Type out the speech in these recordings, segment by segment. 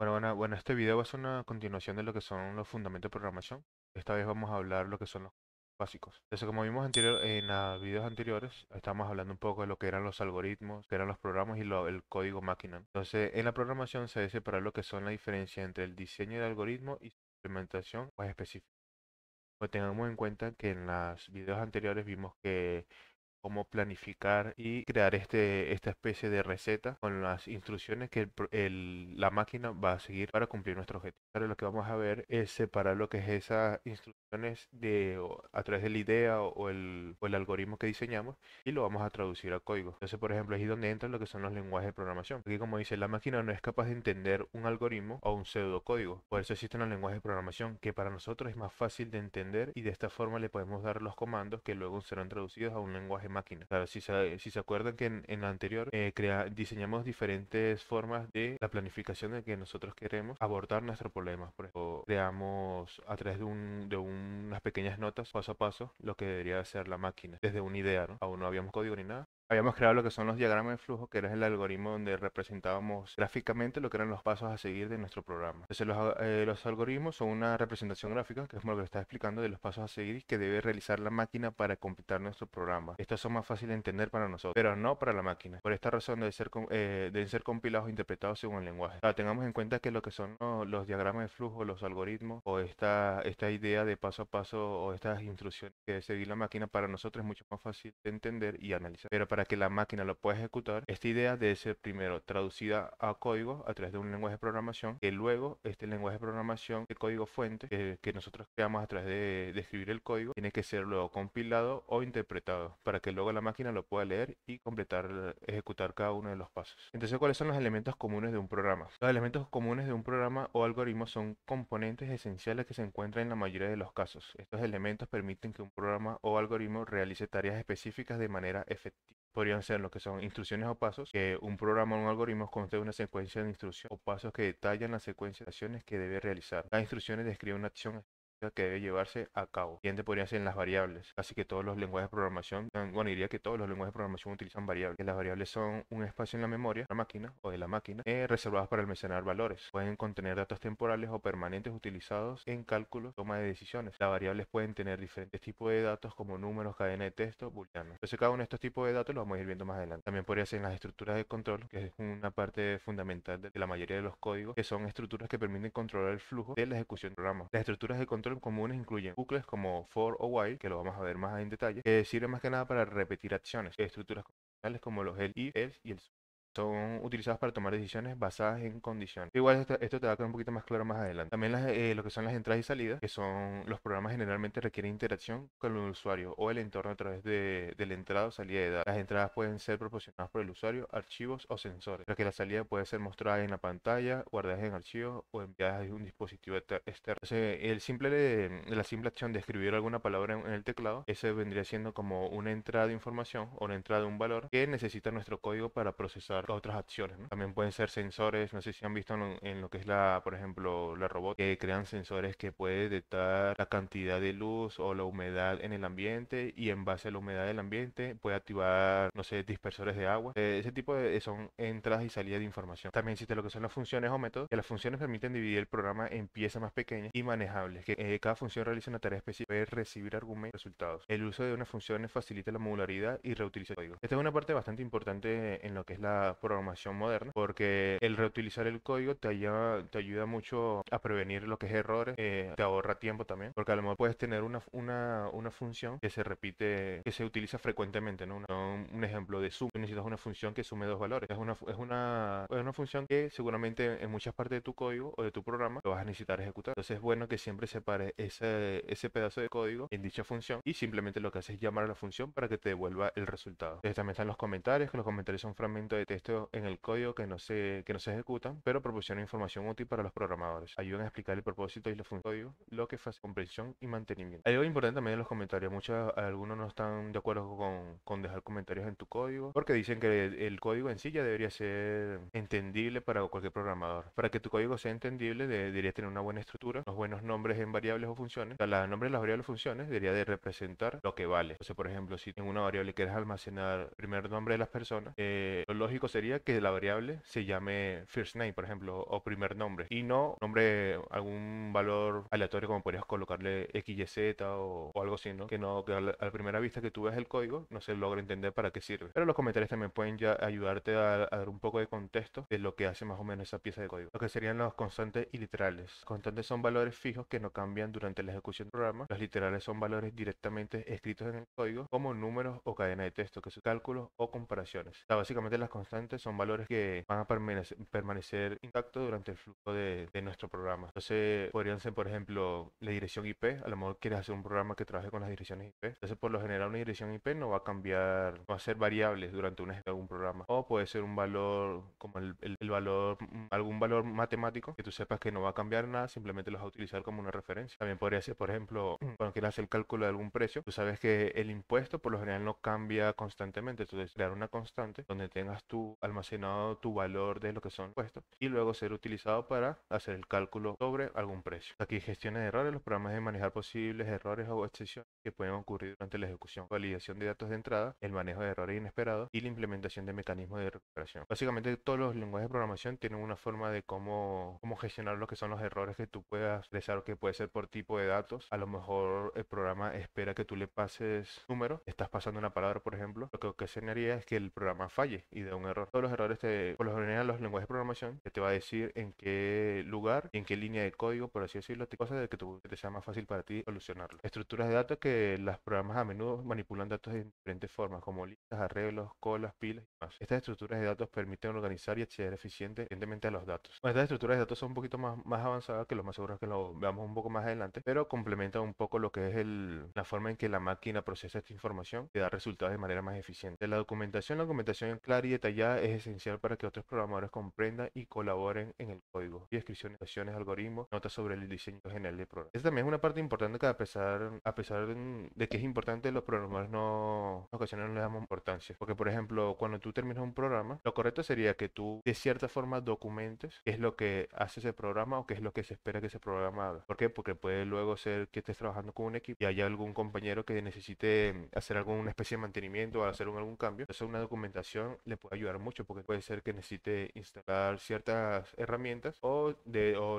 Bueno, este video va a ser una continuación de lo que son los fundamentos de programación. Esta vez vamos a hablar lo que son los básicos. Entonces, como vimos en los videos anteriores, estamos hablando un poco de lo que eran los algoritmos, que eran los programas y el código máquina. Entonces, en la programación se debe separar lo que son la diferencia entre el diseño del algoritmo y su implementación más específica. Pues tengamos en cuenta que en los videos anteriores vimos que cómo planificar y crear esta especie de receta con las instrucciones que la máquina va a seguir para cumplir nuestro objetivo. Ahora lo que vamos a ver es separar lo que es esas instrucciones a través de la idea o el algoritmo que diseñamos y lo vamos a traducir a código. Entonces, por ejemplo, ahí es donde entran lo que son los lenguajes de programación. Aquí, como dice, la máquina no es capaz de entender un algoritmo o un pseudocódigo. Por eso existen los lenguajes de programación que para nosotros es más fácil de entender y de esta forma le podemos dar los comandos que luego serán traducidos a un lenguaje máquina. Claro, si se acuerdan que en la anterior diseñamos diferentes formas de la planificación de que nosotros queremos abordar nuestro problema. Por ejemplo, creamos a través de unas pequeñas notas paso a paso lo que debería ser la máquina, desde una idea, ¿no? Aún no habíamos código ni nada. Habíamos creado lo que son los diagramas de flujo, que era el algoritmo donde representábamos gráficamente lo que eran los pasos a seguir de nuestro programa. Entonces, los algoritmos son una representación gráfica, que es como lo que está explicando, de los pasos a seguir que debe realizar la máquina para completar nuestro programa. Estos son más fáciles de entender para nosotros, pero no para la máquina. Por esta razón deben ser compilados e interpretados según el lenguaje. Ahora, tengamos en cuenta que lo que son los diagramas de flujo, los algoritmos o esta idea de paso a paso o estas instrucciones que debe seguir la máquina para nosotros es mucho más fácil de entender y analizar. Pero para que la máquina lo pueda ejecutar, esta idea debe ser primero traducida a código a través de un lenguaje de programación, que luego este lenguaje de programación, el código fuente que nosotros creamos a través de escribir el código, tiene que ser luego compilado o interpretado para que luego la máquina lo pueda leer y completar, ejecutar cada uno de los pasos. Entonces, ¿cuáles son los elementos comunes de un programa? Los elementos comunes de un programa o algoritmo son componentes esenciales que se encuentran en la mayoría de los casos. Estos elementos permiten que un programa o algoritmo realice tareas específicas de manera efectiva. Podrían ser lo que son instrucciones o pasos, que un programa o un algoritmo consta de una secuencia de instrucciones o pasos que detallan la secuencia de acciones que debe realizar. Cada instrucción describe una acción que debe llevarse a cabo. Siguiente podrían ser las variables. Casi que todos los lenguajes de programación, bueno, diría que todos los lenguajes de programación utilizan variables. Las variables son un espacio en la memoria de la máquina o de la máquina reservados para almacenar valores. Pueden contener datos temporales o permanentes utilizados en cálculos, toma de decisiones. Las variables pueden tener diferentes tipos de datos como números, cadena de texto, booleanos. Entonces cada uno de estos tipos de datos los vamos a ir viendo más adelante. También podría ser en las estructuras de control, que es una parte fundamental de la mayoría de los códigos, que son estructuras que permiten controlar el flujo de la ejecución del programa. Las estructuras de control comunes incluyen bucles como for o while, que lo vamos a ver más en detalle, que sirven más que nada para repetir acciones. Estructuras convencionales como los el, if, else y el son utilizadas para tomar decisiones basadas en condiciones. Igual esto te va a quedar un poquito más claro más adelante. También lo que son las entradas y salidas, que son los programas generalmente requieren interacción con el usuario o el entorno a través de la entrada o salida de datos. Las entradas pueden ser proporcionadas por el usuario, archivos o sensores, ya que la salida puede ser mostrada en la pantalla, guardadas en archivos o enviadas desde un dispositivo externo. Entonces, la simple acción de escribir alguna palabra en el teclado, ese vendría siendo como una entrada de información o una entrada de un valor que necesita nuestro código para procesar otras acciones, ¿no? También pueden ser sensores, no sé si han visto en lo que es por ejemplo, la robot, que crean sensores que puede detectar la cantidad de luz o la humedad en el ambiente y en base a la humedad del ambiente puede activar, no sé, dispersores de agua. Ese tipo son entradas y salidas de información. También existe lo que son las funciones o métodos, que las funciones permiten dividir el programa en piezas más pequeñas y manejables, que cada función realiza una tarea específica, puede recibir argumentos y resultados. El uso de unas funciones facilita la modularidad y reutilización de código. Esta es una parte bastante importante en lo que es la programación moderna, porque el reutilizar el código te ayuda mucho a prevenir lo que es errores, te ahorra tiempo también, porque a lo mejor puedes tener una función que se repite, que se utiliza frecuentemente, ¿no? Un ejemplo de suma, necesitas una función que sume dos valores. Es una función que seguramente en muchas partes de tu código o de tu programa lo vas a necesitar ejecutar. Entonces es bueno que siempre separe ese pedazo de código en dicha función y simplemente lo que haces es llamar a la función para que te devuelva el resultado. Entonces también están los comentarios, que los comentarios son fragmentos de texto en el código que no se ejecutan, pero proporcionan información útil para los programadores. Ayudan a explicar el propósito y la función del código, lo que hace comprensión y mantenimiento. Algo importante también en los comentarios. Algunos no están de acuerdo con dejar comentarios en tu código, porque dicen que el código en sí ya debería ser entendible para cualquier programador. Para que tu código sea entendible, debería tener una buena estructura, unos buenos nombres en variables o funciones. O sea, el nombre de las variables o funciones debería de representar lo que vale. Entonces, por ejemplo, si en una variable quieres almacenar el primer nombre de las personas, lo lógico sería que la variable se llame first name, por ejemplo, o primer nombre, y no nombre, algún valor aleatorio como podrías colocarle XYZ o algo así, ¿no? Que a la primera vista que tú ves el código no se logra entender para qué sirve. Pero los comentarios también pueden ya ayudarte a dar un poco de contexto de lo que hace más o menos esa pieza de código. Lo que serían los constantes y literales. Constantes son valores fijos que no cambian durante la ejecución del programa. Los literales son valores directamente escritos en el código como números o cadena de texto, que son cálculos o comparaciones. O sea, básicamente las constantes son valores que van a permanecer intactos durante el flujo de nuestro programa. Entonces podrían ser, por ejemplo, la dirección IP. A lo mejor quieres hacer un programa que trabaje con las direcciones IP. Entonces, por lo general, una dirección IP no va a cambiar, no va a ser variable durante algún programa. O puede ser un valor como el valor, algún valor matemático que tú sepas que no va a cambiar nada, simplemente lo vas a utilizar como una referencia. También podría ser, por ejemplo, cuando quieras hacer el cálculo de algún precio, tú sabes que el impuesto por lo general no cambia constantemente. Entonces, crear una constante donde tengas tú almacenado tu valor de lo que son impuestos y luego ser utilizado para hacer el cálculo sobre algún precio. Aquí gestiones de errores, los programas de manejar posibles errores o excepciones que pueden ocurrir durante la ejecución, validación de datos de entrada, el manejo de errores inesperados y la implementación de mecanismos de recuperación. Básicamente todos los lenguajes de programación tienen una forma de cómo gestionar lo que son los errores que tú puedas expresar, que puede ser por tipo de datos. A lo mejor el programa espera que tú le pases números, estás pasando una palabra, por ejemplo, lo que ocasionaría es que el programa falle y dé un error. Todos los errores, por lo general, los lenguajes de programación te va a decir en qué lugar, en qué línea de código, por así decirlo, cosas de que te sea más fácil para ti solucionarlo. Estructuras de datos que los programas a menudo manipulan datos de diferentes formas, como listas, arreglos, colas, pilas y más. Estas estructuras de datos permiten organizar y acceder eficientemente a los datos. Bueno, estas estructuras de datos son un poquito más avanzadas, que lo más seguro es que lo veamos un poco más adelante, pero complementan un poco lo que es la forma en que la máquina procesa esta información y da resultados de manera más eficiente. La documentación clara y detallada es esencial para que otros programadores comprendan y colaboren en el código. Y descripciones, algoritmos, notas sobre el diseño general del programa. Esta también es una parte importante que a pesar de que es importante, los programadores no, en ocasiones no le damos importancia. Porque, por ejemplo, cuando tú terminas un programa, lo correcto sería que tú de cierta forma documentes qué es lo que hace ese programa o qué es lo que se espera que ese programa haga. ¿Por qué? Porque puede luego ser que estés trabajando con un equipo y haya algún compañero que necesite hacer alguna especie de mantenimiento o hacer algún cambio. Entonces una documentación le puede ayudar mucho porque puede ser que necesite instalar ciertas herramientas o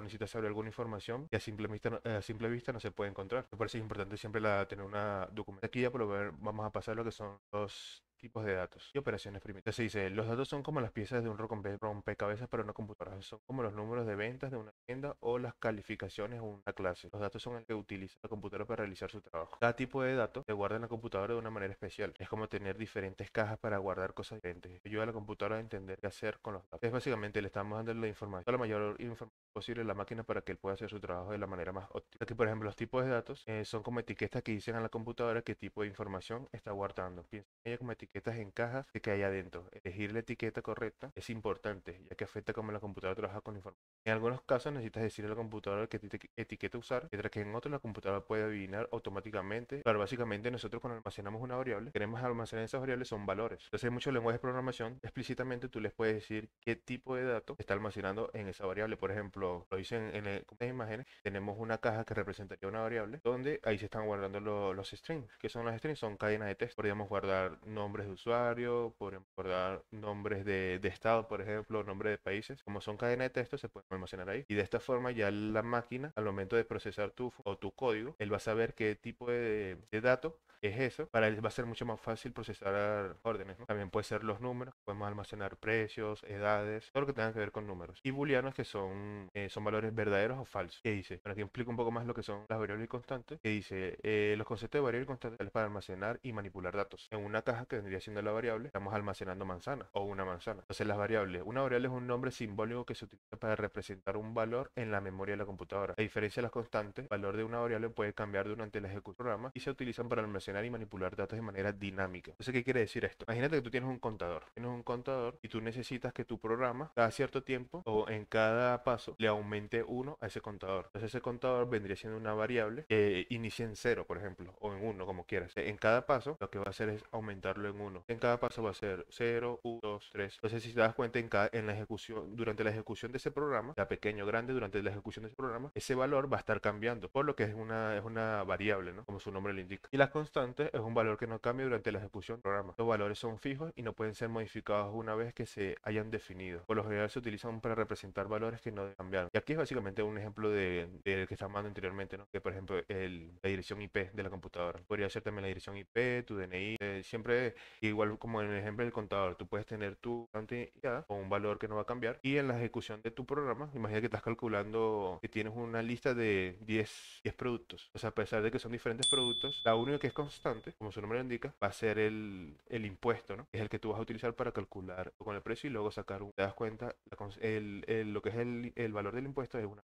necesita saber alguna información que a simple vista no se puede encontrar. Me parece importante siempre tener una documentación. Aquí ya por lo menos vamos a pasar lo que son los tipos de datos y operaciones primitivas. Se dice, los datos son como las piezas de un rompecabezas para una computadora. Son como los números de ventas de una tienda o las calificaciones o una clase. Los datos son el que utiliza la computadora para realizar su trabajo. Cada tipo de datos se guarda en la computadora de una manera especial. Es como tener diferentes cajas para guardar cosas diferentes. Ayuda a la computadora a entender qué hacer con los datos. Es básicamente le estamos dando la información, la mayor información posible a la máquina para que él pueda hacer su trabajo de la manera más óptima. Aquí, por ejemplo, los tipos de datos son como etiquetas que dicen a la computadora qué tipo de información está guardando. Piensa en ella como etiquetas en cajas que hay adentro. Elegir la etiqueta correcta es importante, ya que afecta cómo la computadora trabaja con la información. En algunos casos necesitas decirle a la computadora qué etiqueta usar, mientras que en otros la computadora puede adivinar automáticamente. Pero básicamente nosotros cuando almacenamos una variable, queremos almacenar esas variables son valores. Entonces hay muchos lenguajes de programación, explícitamente tú les puedes decir qué tipo de datos está almacenando en esa variable. Por ejemplo, lo dicen en las imágenes, tenemos una caja que representaría una variable, donde ahí se están guardando los strings. ¿Qué son los strings? Son cadenas de texto. Podríamos guardar nombres de usuario, podríamos guardar nombres de estado, por ejemplo, nombres de países. Como son cadenas de texto, se pueden almacenar ahí. Y de esta forma ya la máquina, al momento de procesar tu código, él va a saber qué tipo de dato es eso. Para él va a ser mucho más fácil procesar órdenes, ¿no? También puede ser los números, podemos almacenar precios, edades, todo lo que tenga que ver con números. Y booleanos que son valores verdaderos o falsos. ¿Qué dice? Bueno, aquí implica un poco más lo que son las variables y constantes. Que dice, los conceptos de variable y constante es para almacenar y manipular datos. En una caja que vendría siendo la variable, estamos almacenando manzana o una manzana. Entonces las variables, una variable es un nombre simbólico que se utiliza para representar un valor en la memoria de la computadora. A diferencia de las constantes, el valor de una variable puede cambiar durante la ejecución del programa y se utilizan para almacenar y manipular datos de manera dinámica. Entonces, ¿qué quiere decir esto? Imagínate que tú tienes un contador y tú necesitas que tu programa cada cierto tiempo o en cada paso le aumente uno a ese contador. Entonces ese contador vendría siendo una variable que inicia en cero, por ejemplo, o en uno, como quieras. En cada paso lo que va a hacer es aumentarlo en uno. En cada paso va a ser 0, 1, 2, 3. Entonces si te das cuenta durante la ejecución de ese programa, programa, sea pequeño o grande, durante la ejecución de ese programa, ese valor va a estar cambiando, por lo que es una variable, ¿no? Como su nombre lo indica. Y la constante es un valor que no cambia durante la ejecución del programa. Los valores son fijos y no pueden ser modificados una vez que se hayan definido. Por lo general se utilizan para representar valores que no deben cambiar. Y aquí es básicamente un ejemplo de que estamos hablando anteriormente, ¿no? Que por ejemplo la dirección IP de la computadora. Podría ser también la dirección IP, tu DNI, siempre igual como en el ejemplo del contador, tú puedes tener tu cantidad con un valor que no va a cambiar y en la ejecución de tu programa, imagina que estás calculando que tienes una lista de 10 productos. O sea, a pesar de que son diferentes productos, la única que es constante, como su nombre lo indica, va a ser el impuesto, ¿no? Es el que tú vas a utilizar para calcular con el precio y luego sacar te das cuenta, lo que es el valor del impuesto es una.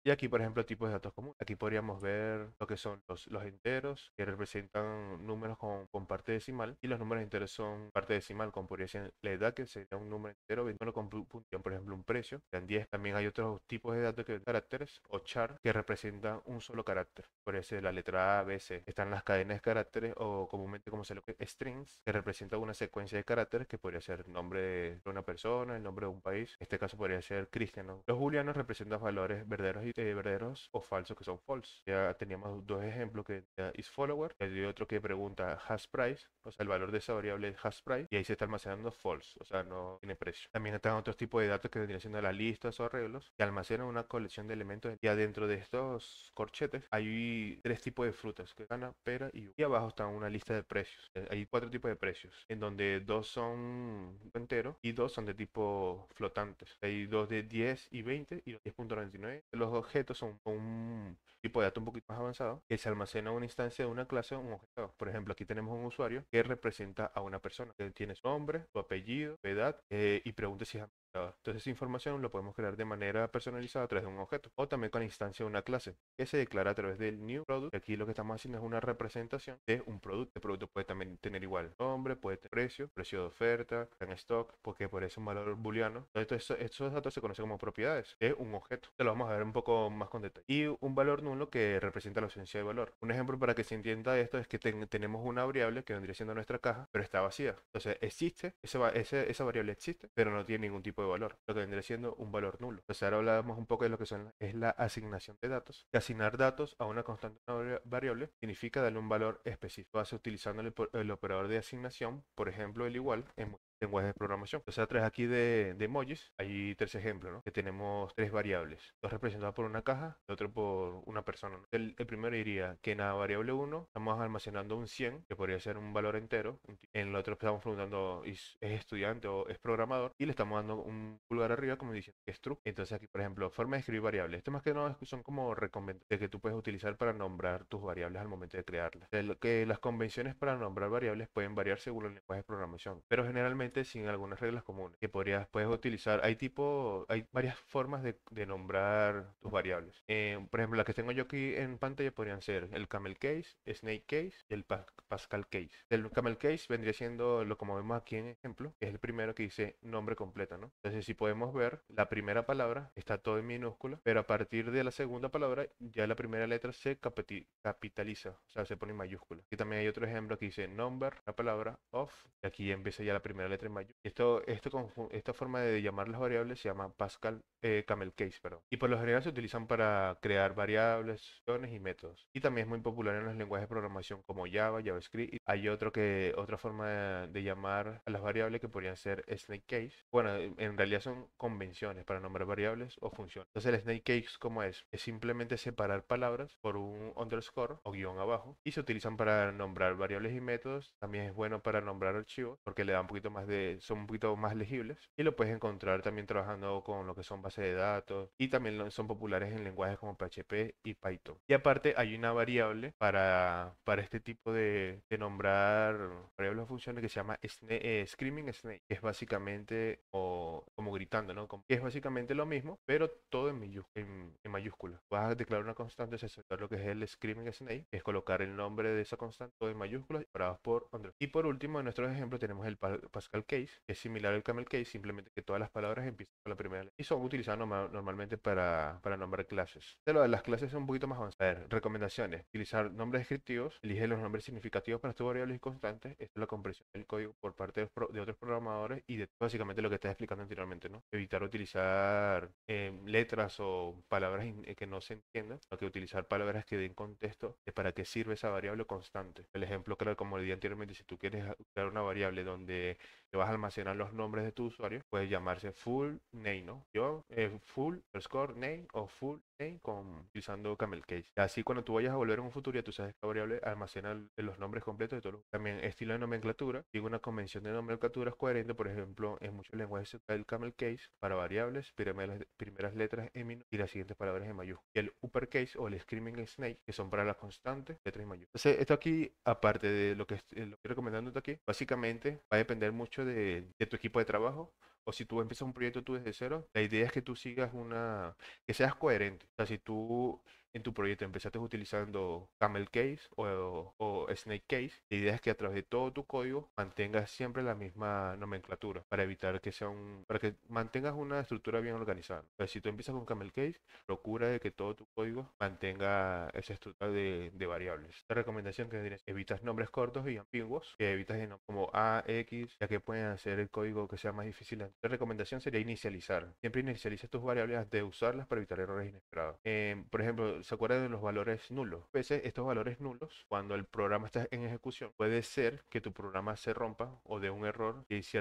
Y aquí, por ejemplo, tipos de datos comunes. Aquí podríamos ver lo que son los enteros, que representan números con parte decimal, y los números enteros son parte decimal, como podría ser la edad, que sería un número entero, 21 con puntuación, por ejemplo, un precio, serían 10. También hay otros tipos de datos que caracteres o char, que representan un solo carácter. Podría ser la letra A, B, C. Están las cadenas de caracteres, o comúnmente como se lo strings, que representan una secuencia de caracteres, que podría ser el nombre de una persona, el nombre de un país. En este caso podría ser Cristian, ¿no? Los booleanos representan valores verdaderos verdaderos o falsos, que son false. Ya teníamos dos ejemplos, que era is follower, y hay otro que pregunta has price, o sea, el valor de esa variable es has price, y ahí se está almacenando false, o sea, no tiene precio. También están otros tipos de datos que vendrían siendo las listas o arreglos, que almacenan una colección de elementos, y adentro de estos corchetes hay tres tipos de frutas, que gana, pera y uva. Y abajo está una lista de precios. Hay cuatro tipos de precios, en donde dos son enteros y dos son de tipo flotantes. Hay dos de 10 y 20 y 10.99. Los objetos son un tipo de dato un poquito más avanzado que se almacena en una instancia de una clase o un objeto. Por ejemplo, aquí tenemos un usuario que representa a una persona que tiene su nombre, su apellido, su edad y pregunta si es administrador. Entonces esa información lo podemos crear de manera personalizada a través de un objeto o también con la instancia de una clase que se declara a través del new product. Aquí lo que estamos haciendo es una representación de un producto. El producto puede también tener igual nombre, puede tener precio, precio de oferta, en stock, porque por eso un valor booleano. Entonces estos datos se conocen como propiedades de un objeto. Te lo vamos a ver un poco más con detalle. Y un valor nulo que representa la ausencia de valor. Un ejemplo para que se entienda esto es que tenemos una variable que vendría siendo nuestra caja, pero está vacía. Entonces existe, esa variable existe, pero no tiene ningún tipo de valor, lo que vendría siendo un valor nulo. Entonces ahora hablamos un poco de lo que es la asignación de datos. Que asignar datos a una constante variable significa darle un valor específico. Hace utilizando el operador de asignación, por ejemplo, el igual en lenguajes de programación. Entonces, a través aquí de emojis, hay tres ejemplos, ¿no? Que tenemos tres variables, dos representadas por una caja, y otro por una persona, ¿no? El primero diría que en la variable 1 estamos almacenando un 100, que podría ser un valor entero. En el otro estamos preguntando es estudiante o es programador, y le estamos dando un pulgar arriba como diciendo que es true. Entonces aquí, por ejemplo, forma de escribir variables. Esto más que nada son como recomendaciones que tú puedes utilizar para nombrar tus variables al momento de crearlas. Que las convenciones para nombrar variables pueden variar según el lenguaje de programación, pero generalmente sin algunas reglas comunes que puedes utilizar. Hay varias formas de nombrar tus variables. Por ejemplo, las que tengo yo aquí en pantalla podrían ser el camel case, snake case y el Pascal case. El camel case vendría siendo lo como vemos aquí en ejemplo, que es el primero que dice nombre completo, ¿no? Entonces, si podemos ver, la primera palabra está todo en minúscula, pero a partir de la segunda palabra ya la primera letra se capitaliza, o sea, se pone en mayúscula. Y también hay otro ejemplo que dice number, la palabra of, y aquí empieza ya la primera letra en mayúscula. Esta forma de llamar las variables se llama camel case, perdón. Y por lo general se utilizan para crear variables, funciones y métodos. Y también es muy popular en los lenguajes de programación como Java, JavaScript. Y hay otra forma de llamar a las variables que podrían ser snake case. Bueno, en realidad son convenciones para nombrar variables o funciones. Entonces el snake case, ¿cómo es? Es simplemente separar palabras por un underscore o guión abajo y se utilizan para nombrar variables y métodos. También es bueno para nombrar archivos porque le da un poquito más son un poquito más legibles y lo puedes encontrar también trabajando con lo que son bases de datos y también son populares en lenguajes como PHP y Python. Y aparte hay una variable para este tipo de nombrar variables o funciones que se llama Screaming Snake, que es básicamente como gritando, ¿no? Que es básicamente lo mismo, pero todo en mayúscula. Vas a declarar una constante, es aceptar lo que es el Screaming Snake, que es colocar el nombre de esa constante todo en mayúsculas separados por underscore. Y por último, en nuestro ejemplo tenemos el Pascal logical case, que es similar al camel case, simplemente que todas las palabras empiezan con la primera letra y son utilizadas normalmente para nombrar clases. De lo de las clases es un poquito más avanzado. A ver, recomendaciones: utilizar nombres descriptivos, elige los nombres significativos para tus variables y constantes. Esto es la comprensión del código por parte de otros programadores y de básicamente lo que estás explicando anteriormente, ¿no? Evitar utilizar letras o palabras que no se entiendan, sino que utilizar palabras que den contexto de para qué sirve esa variable constante. El ejemplo, claro, como le di anteriormente, si tú quieres usar una variable donde te vas a almacenar los nombres de tu usuario, puede llamarse full name, ¿no? Yo, full underscore name o full name utilizando camel case. Así cuando tú vayas a volver en un futuro, ya tú sabes que la variable almacena los nombres completos de todos los. También estilo de nomenclatura. Sigue una convención de nomenclatura coherente, por ejemplo, en muchos lenguajes se usa el camel case para variables, primeras letras en minúsculas y las siguientes palabras en mayúsculas. Y el uppercase o el screaming snake, que son para las constantes, letras en mayúsculas. Entonces, esto aquí, aparte de lo que estoy recomendando aquí, básicamente va a depender mucho de tu equipo de trabajo. O si tú empiezas un proyecto tú desde cero, la idea es que tú sigas que seas coherente. O sea, si tú en tu proyecto empezaste utilizando Camel Case o Snake Case, la idea es que a través de todo tu código mantengas siempre la misma nomenclatura para evitar para que mantengas una estructura bien organizada. Entonces, si tú empiezas con Camel Case, procura de que todo tu código mantenga esa estructura de variables. La recomendación que tienes: evitas nombres cortos y ambiguos, que evitas como A, X, ya que pueden hacer el código que sea más difícil. La recomendación sería inicializar. Siempre inicializa tus variables antes de usarlas para evitar errores inesperados. Por ejemplo, ¿se acuerdan de los valores nulos? A veces estos valores nulos, cuando el programa está en ejecución, puede ser que tu programa se rompa o de un error si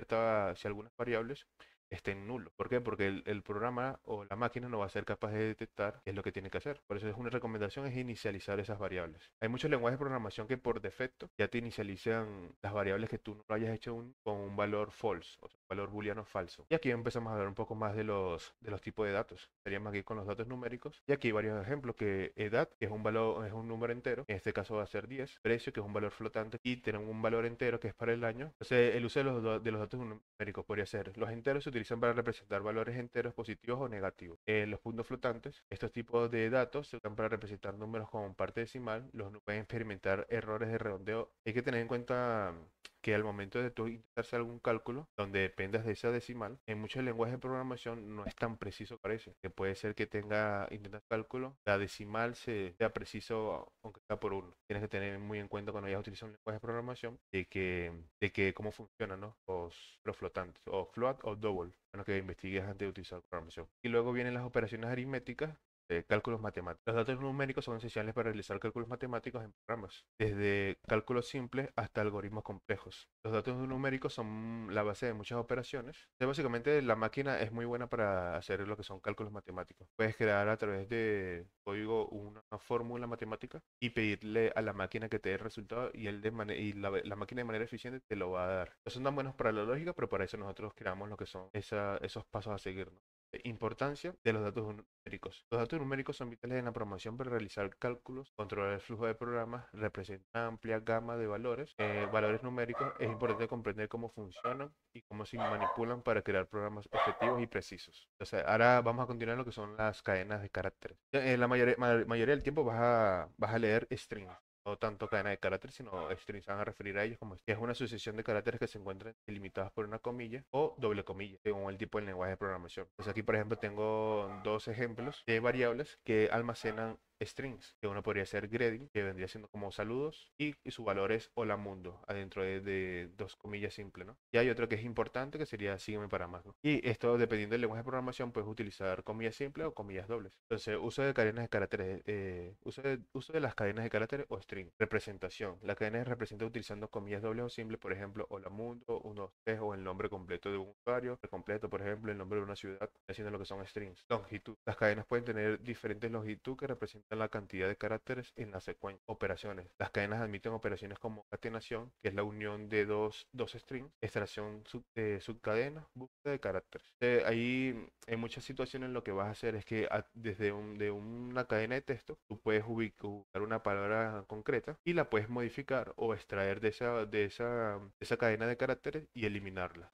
algunas variables estén nulos. ¿Por qué? Porque el programa o la máquina no va a ser capaz de detectar qué es lo que tiene que hacer. Por eso es una recomendación es inicializar esas variables. Hay muchos lenguajes de programación que por defecto ya te inicializan las variables que tú no hayas hecho con un valor false, o sea, un valor booleano falso. Y aquí empezamos a hablar un poco más de los tipos de datos. Estaríamos aquí con los datos numéricos. Y aquí hay varios ejemplos: que edad, que es un número entero, en este caso va a ser 10; precio, que es un valor flotante, y tenemos un valor entero que es para el año. Entonces, el uso de los datos numéricos podría ser: los enteros se utilizan para representar valores enteros positivos o negativos. Los puntos flotantes, estos tipos de datos se usan para representar números con parte decimal. Pueden experimentar errores de redondeo. Hay que tener en cuenta que al momento de tú intentar hacer algún cálculo donde dependas de esa decimal, en muchos lenguajes de programación no es tan preciso, parece. Que puede ser que intentas cálculo, la decimal sea preciso aunque sea por uno. Tienes que tener muy en cuenta cuando vayas a utilizar un lenguaje de programación de que cómo funcionan, ¿no? Los flotantes, o float o double, a lo que investigues antes de utilizar programación. Y luego vienen las operaciones aritméticas, cálculos matemáticos. Los datos numéricos son esenciales para realizar cálculos matemáticos en programas, desde cálculos simples hasta algoritmos complejos. Los datos numéricos son la base de muchas operaciones. Entonces, básicamente, la máquina es muy buena para hacer lo que son cálculos matemáticos. Puedes crear a través de código una fórmula matemática y pedirle a la máquina que te dé el resultado, y, la máquina de manera eficiente te lo va a dar. No son tan buenos para la lógica, pero para eso nosotros creamos lo que son esos pasos a seguir, ¿no? Importancia de los datos numéricos. Los datos numéricos son vitales en la programación para realizar cálculos, controlar el flujo de programas, representan una amplia gama de valores numéricos. Es importante comprender cómo funcionan y cómo se manipulan para crear programas efectivos y precisos. Entonces, ahora vamos a continuar lo que son las cadenas de caracteres. En la mayoría del tiempo vas a leer strings. No tanto cadena de caracteres, sino strings. Se van a referir a ellos como que es una sucesión de caracteres que se encuentran delimitadas por una comilla o doble comilla, según el tipo de lenguaje de programación. Entonces, aquí, por ejemplo, tengo dos ejemplos de variables que almacenan strings, que uno podría ser greeting, que vendría siendo como saludos, y su valor es hola mundo, adentro de dos comillas simples, ¿no? Y hay otro que es importante, que sería sígueme para más, ¿no? Y esto, dependiendo del lenguaje de programación, puedes utilizar comillas simples o comillas dobles. Entonces, uso de cadenas de caracteres, uso de las cadenas de caracteres o string. Representación: la cadena es representada utilizando comillas dobles o simples, por ejemplo, hola mundo, 1, 2, 3, o el nombre completo de un usuario, el completo, por ejemplo, el nombre de una ciudad, haciendo lo que son strings. Longitud: las cadenas pueden tener diferentes longitud que representan la cantidad de caracteres en la secuencia. Operaciones: las cadenas admiten operaciones como concatenación, que es la unión de dos strings; extracción de subcadena, búsqueda de caracteres. Ahí, en muchas situaciones, lo que vas a hacer es que de una cadena de texto, tú puedes ubicar una palabra concreta y la puedes modificar o extraer de esa cadena de caracteres y eliminarla.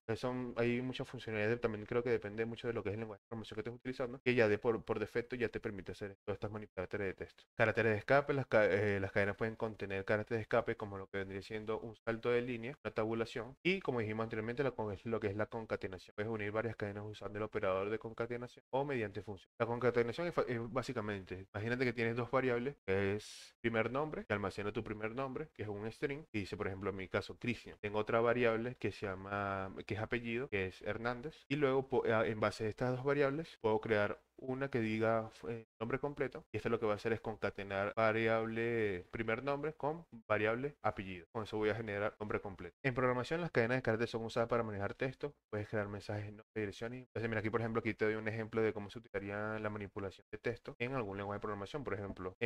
Hay muchas funcionalidades, también creo que depende mucho de lo que es el lenguaje de programación que estés utilizando, que ya por defecto ya te permite hacer todas estas manipulaciones caracteres de texto. Caracteres de escape, las cadenas pueden contener caracteres de escape como lo que vendría siendo un salto de línea, una tabulación y como dijimos anteriormente lo que es la concatenación. Puedes unir varias cadenas usando el operador de concatenación o mediante función. La concatenación es básicamente, imagínate que tienes dos variables, que es primer nombre, que almacena tu primer nombre, que es un string, y dice por ejemplo en mi caso Cristian. Tengo otra variable que se llama, que es apellido, que es Hernández, y luego en base a estas dos variables puedo crear una que diga nombre completo, y esto lo que va a hacer es concatenar variable primer nombre con variable apellido. Con eso voy a generar nombre completo. En programación las cadenas de caracteres son usadas para manejar texto, puedes crear mensajes no direcciones. Entonces mira aquí por ejemplo aquí te doy un ejemplo de cómo se utilizaría la manipulación de texto en algún lenguaje de programación. Por ejemplo,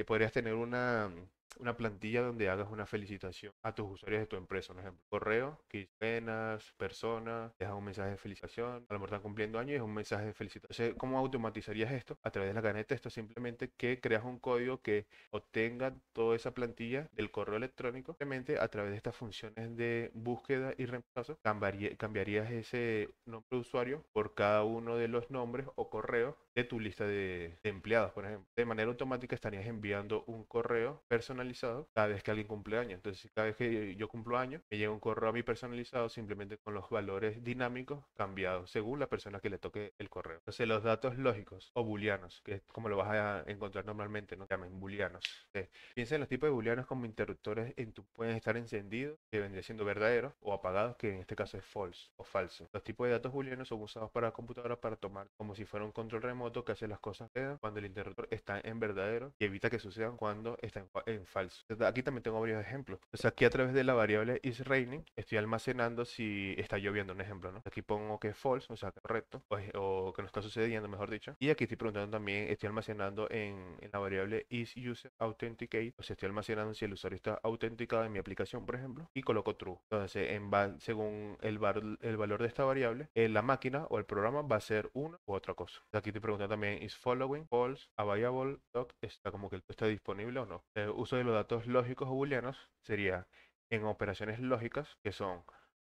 podrías tener una plantilla donde hagas una felicitación a tus usuarios de tu empresa, por ejemplo, correo, que penas, personas, dejas un mensaje de felicitación, a lo mejor están cumpliendo años y es un mensaje de felicitación. Entonces, ¿cómo automatizarías esto? A través de la cadena de texto, simplemente que creas un código que obtenga toda esa plantilla del correo electrónico, simplemente a través de estas funciones de búsqueda y reemplazo, cambiarías ese nombre de usuario por cada uno de los nombres o correos de tu lista de empleados, por ejemplo. De manera automática estarías enviando un correo personalizado cada vez que alguien cumple años. Entonces, cada vez que yo cumplo años, me llega un correo a mí personalizado simplemente con los valores dinámicos cambiados según la persona que le toque el correo. Entonces, los datos lógicos o booleanos, que es como lo vas a encontrar normalmente, ¿no? Se llaman booleanos. Piensa en los tipos de booleanos como interruptores pueden estar encendidos, que vendría siendo verdaderos, o apagados, que en este caso es false o falso. Los tipos de datos booleanos son usados para computadoras para tomar como si fuera un control remoto que hace las cosas cuando el interruptor está en verdadero y evita que sucedan cuando está en falso. Aquí también tengo varios ejemplos. Entonces aquí a través de la variable isRaining estoy almacenando si está lloviendo, un ejemplo, ¿no? Aquí pongo que es false, o sea, que es correcto, o que no está sucediendo, mejor dicho. Y aquí estoy preguntando también, estoy almacenando en la variable isUserAuthenticated, o sea, estoy almacenando si el usuario está autenticado en mi aplicación, por ejemplo, y coloco true. Entonces, según el valor de esta variable, la máquina o el programa va a ser una u otra cosa. Aquí te preguntan también, is following, false, available, doc, está como que está disponible o no. El uso de los datos lógicos o booleanos sería en operaciones lógicas, que son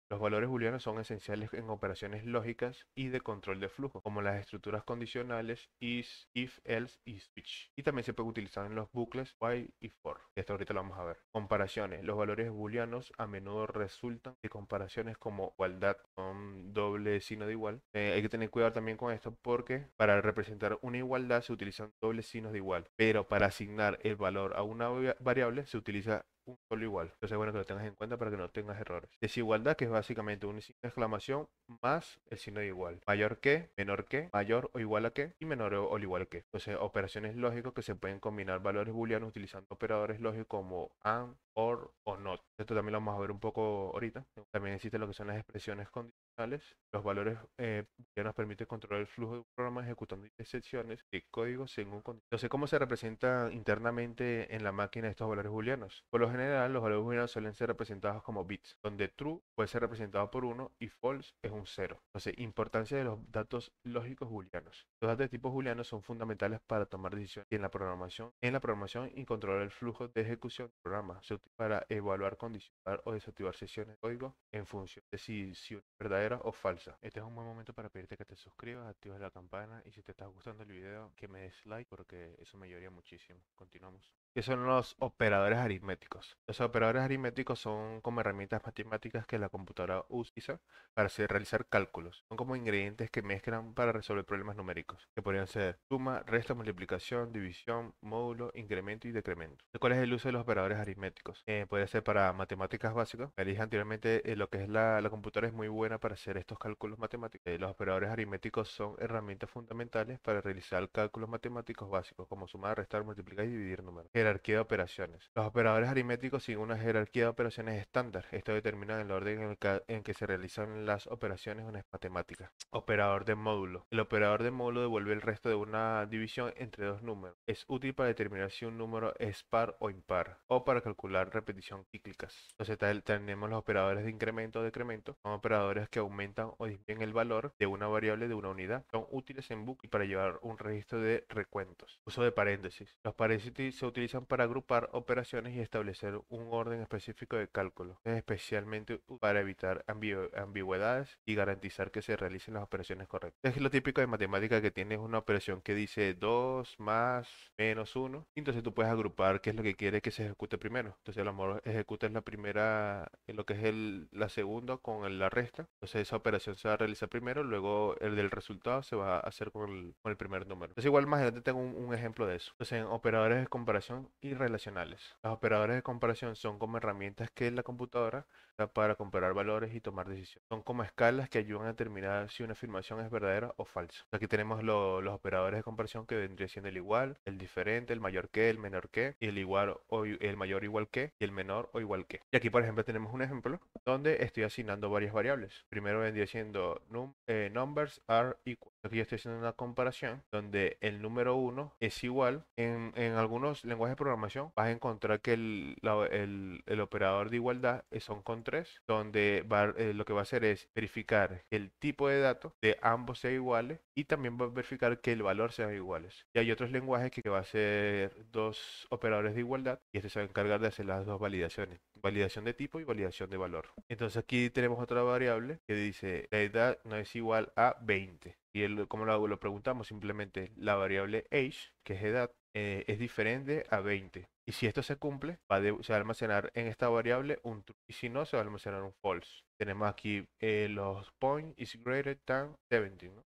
los valores booleanos son esenciales en operaciones lógicas y de control de flujo, como las estructuras condicionales is, if, else y switch. Y también se puede utilizar en los bucles while y for. Esto ahorita lo vamos a ver. Comparaciones. Los valores booleanos a menudo resultan de comparaciones como igualdad con doble signo de igual. Hay que tener cuidado también con esto porque para representar una igualdad se utilizan dobles signos de igual, pero para asignar el valor a una variable se utiliza un solo igual. Entonces, bueno, que lo tengas en cuenta para que no tengas errores. Desigualdad, que es básicamente un signo de exclamación más el signo de igual. Mayor que, menor que, mayor o igual a que y menor o igual que. Entonces, operaciones lógicas que se pueden combinar valores booleanos utilizando operadores lógicos como and, or o not. Esto también lo vamos a ver un poco ahorita. También existen lo que son las expresiones condicionales. Los valores ya nos permiten controlar el flujo de un programa ejecutando excepciones de código según condiciones. Entonces, ¿cómo se representa internamente en la máquina estos valores booleanos? Por lo general, los valores booleanos suelen ser representados como bits, donde true puede ser representado por 1 y false es un 0. Entonces, importancia de los datos lógicos booleanos. Los datos de tipo booleanos son fundamentales para tomar decisiones en la programación y controlar el flujo de ejecución del programa. Se utiliza para evaluar, condicionar o desactivar sesiones de código en función de si una es verdadera o falsa. Este es un buen momento para pedirte que te suscribas, actives la campana y si te está gustando el video, que me des like porque eso me ayudaría muchísimo. Continuamos. ¿Qué son los operadores aritméticos? Los operadores aritméticos son como herramientas matemáticas que la computadora utiliza para realizar cálculos. Son como ingredientes que mezclan para resolver problemas numéricos, que podrían ser suma, resta, multiplicación, división, módulo, incremento y decremento. ¿Cuál es el uso de los operadores aritméticos? Puede ser para matemáticas básicas. Me dije anteriormente, lo que es la computadora es muy buena para hacer estos cálculos matemáticos. Los operadores aritméticos son herramientas fundamentales para realizar cálculos matemáticos básicos, como sumar, restar, multiplicar y dividir números. Jerarquía de operaciones. Los operadores aritméticos siguen una jerarquía de operaciones estándar. Esto determina el orden en que se realizan las operaciones en matemáticas. Operador de módulo. El operador de módulo devuelve el resto de una división entre dos números. Es útil para determinar si un número es par o impar, o para calcular repetición cíclicas. Entonces tenemos los operadores de incremento o decremento. Son operadores que aumentan o disminuyen el valor de una variable de una unidad. Son útiles en bucle y para llevar un registro de recuentos. Uso de paréntesis. Los paréntesis se utilizan para agrupar operaciones y establecer un orden específico de cálculo. Es especialmente para evitar ambigüedades y garantizar que se realicen las operaciones correctas. Es lo típico de matemática que tienes una operación que dice 2 más menos 1, entonces tú puedes agrupar qué es lo que quiere que se ejecute primero. Entonces a lo mejor ejecutas la primera, lo que es la segunda con la resta. Entonces esa operación se va a realizar primero, luego el del resultado se va a hacer con el primer número. Entonces igual más adelante tengo un ejemplo de eso. Entonces en operadores de comparación y relacionales. Los operadores de comparación son como herramientas que la computadora para comparar valores y tomar decisiones. Son como escalas que ayudan a determinar si una afirmación es verdadera o falsa. Aquí tenemos los operadores de comparación que vendría siendo el igual, el diferente, el mayor que, el menor que, y el igual o el mayor igual que, y el menor o igual que. Y aquí, por ejemplo, tenemos un ejemplo donde estoy asignando varias variables. Primero vendría siendo numbers are equal. Aquí yo estoy haciendo una comparación donde el número 1 es igual. En algunos lenguajes de programación vas a encontrar que el operador de igualdad son con 3, donde lo que va a hacer es verificar que el tipo de datos de ambos sea iguales y también va a verificar que el valor sean iguales. Y hay otros lenguajes que va a ser dos operadores de igualdad y este se va a encargar de hacer las dos validaciones, validación de tipo y validación de valor. Entonces aquí tenemos otra variable que dice la edad no es igual a 20. Y como lo preguntamos, simplemente la variable age, que es edad, es diferente a 20. Y si esto se cumple, se va a almacenar en esta variable un true. Y si no, se va a almacenar un false. Tenemos aquí los point is greater than 70, ¿no?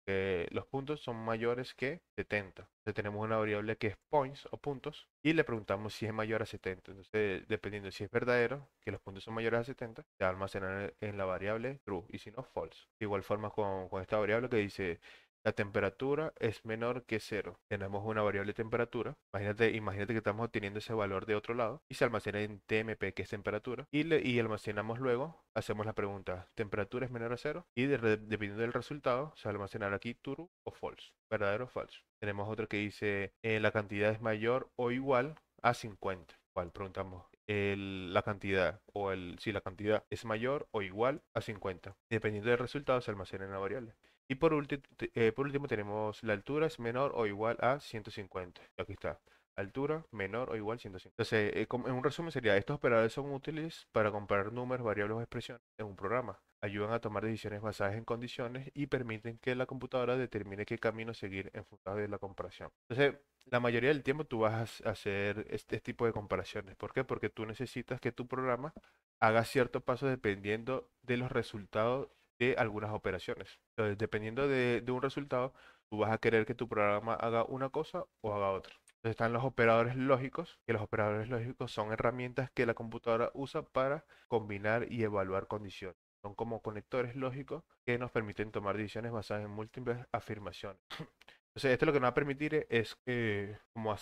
Los puntos son mayores que 70. Entonces tenemos una variable que es points o puntos y le preguntamos si es mayor a 70. Entonces, dependiendo si es verdadero, que los puntos son mayores a 70, se va a almacenar en la variable true y si no, false. De igual forma con esta variable que dice la temperatura es menor que cero. Tenemos una variable temperatura. Imagínate que estamos obteniendo ese valor de otro lado y se almacena en TMP, que es temperatura. Y almacenamos luego, hacemos la pregunta, ¿temperatura es menor a cero? Y dependiendo del resultado, se va a almacenar aquí true o false, verdadero o falso. Tenemos otro que dice la cantidad es mayor o igual a 50. ¿Cuál? Preguntamos la cantidad si la cantidad es mayor o igual a 50. Dependiendo del resultado, se almacena en la variable. Y por último tenemos la altura es menor o igual a 150. Aquí está. Altura menor o igual a 150. Entonces, en un resumen sería, estos operadores son útiles para comparar números, variables o expresiones en un programa. Ayudan a tomar decisiones basadas en condiciones y permiten que la computadora determine qué camino seguir en función de la comparación. Entonces, la mayoría del tiempo tú vas a hacer este tipo de comparaciones. ¿Por qué? Porque tú necesitas que tu programa haga ciertos pasos dependiendo de los resultados de algunas operaciones. Entonces, dependiendo de un resultado, tú vas a querer que tu programa haga una cosa o haga otra. Entonces están los operadores lógicos, que los operadores lógicos son herramientas que la computadora usa para combinar y evaluar condiciones. Son como conectores lógicos que nos permiten tomar decisiones basadas en múltiples afirmaciones. Entonces, esto lo que nos va a permitir es como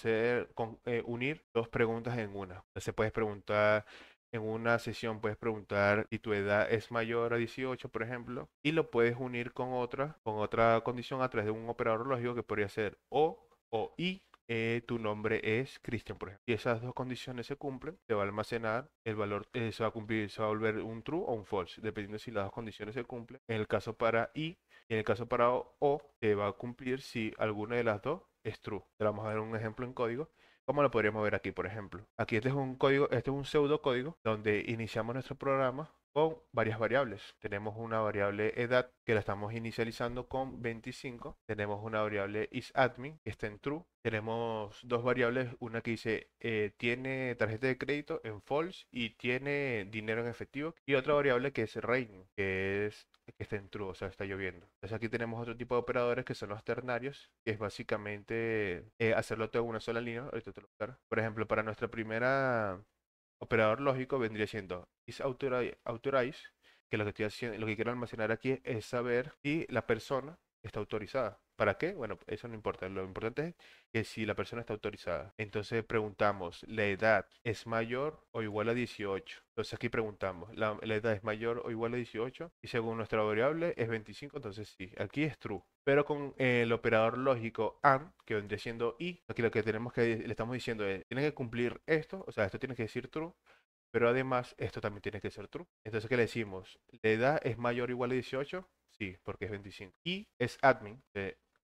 unir dos preguntas en una. Entonces, puedes preguntar en una sesión, puedes preguntar si tu edad es mayor a 18, por ejemplo, y lo puedes unir con otra condición a través de un operador lógico que podría ser o y. Tu nombre es Cristian, por ejemplo. Si esas dos condiciones se cumplen, te va a almacenar el valor, se va a cumplir, se va a volver un true o un false, dependiendo si las dos condiciones se cumplen. En el caso para y en el caso para o, te va a cumplir si alguna de las dos es true. Te vamos a ver un ejemplo en código. ¿Cómo lo podríamos ver aquí, por ejemplo? Aquí este es un código, este es un pseudocódigo donde iniciamos nuestro programa con varias variables. Tenemos una variable edad que la estamos inicializando con 25. Tenemos una variable isAdmin que está en true. Tenemos dos variables, una que dice tiene tarjeta de crédito en false y tiene dinero en efectivo. Y otra variable que es rain, que está en true, o sea, está lloviendo. Entonces aquí tenemos otro tipo de operadores que son los ternarios, que es básicamente hacerlo todo en una sola línea. Ahorita te lo voy a explicar. Por ejemplo, para nuestra primera operador lógico vendría siendo isAuthorize, que lo que estoy haciendo, lo que quiero almacenar aquí es saber si la persona está autorizada. ¿Para qué? Bueno, eso no importa. Lo importante es que si la persona está autorizada. Entonces preguntamos, ¿la edad es mayor o igual a 18? Entonces aquí preguntamos, ¿la edad es mayor o igual a 18? Y según nuestra variable es 25, entonces sí, aquí es true. Pero con el operador lógico AND, que vendría siendo y, aquí lo que le estamos diciendo es, tiene que cumplir esto, o sea, esto tiene que decir true, pero además esto también tiene que ser true. Entonces, ¿qué le decimos? ¿La edad es mayor o igual a 18? Sí, porque es 25. Y es admin,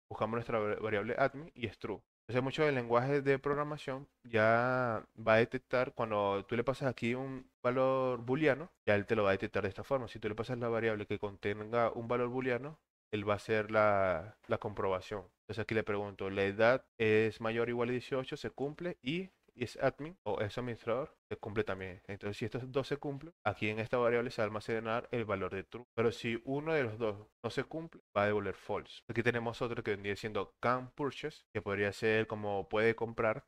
buscamos nuestra variable admin y es true. Entonces, mucho del lenguaje de programación ya va a detectar cuando tú le pasas aquí un valor booleano, ya él te lo va a detectar de esta forma. Si tú le pasas la variable que contenga un valor booleano, él va a hacer la comprobación. Entonces aquí le pregunto, ¿la edad es mayor o igual a 18? Se cumple y es admin o es administrador, se cumple también. Entonces si estos dos se cumplen, aquí en esta variable se va a almacenar el valor de true. Pero si uno de los dos no se cumple, va a devolver false. Aquí tenemos otro que vendría siendo can purchase, que podría ser como puede comprar.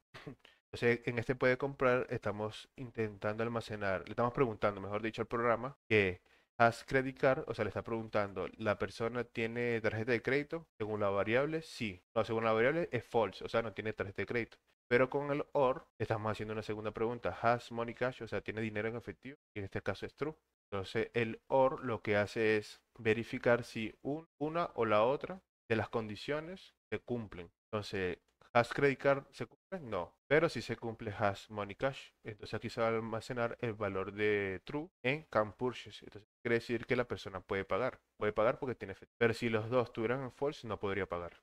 Entonces, en este puede comprar, estamos intentando almacenar, le estamos preguntando, mejor dicho, al programa que has credit card, o sea, le está preguntando, ¿la persona tiene tarjeta de crédito? Según la variable, sí. No, según la variable es false, o sea, no tiene tarjeta de crédito. Pero con el OR estamos haciendo una segunda pregunta, ¿has money cash? O sea, ¿tiene dinero en efectivo? Y en este caso es true. Entonces, el OR lo que hace es verificar si una o la otra de las condiciones se cumplen. Entonces, ¿has credit card se cumple? No. Pero si se cumple has money cash. Entonces aquí se va a almacenar el valor de true en can purchase. Entonces quiere decir que la persona puede pagar. Puede pagar porque tiene efectivo. Pero si los dos tuvieran en false, no podría pagar.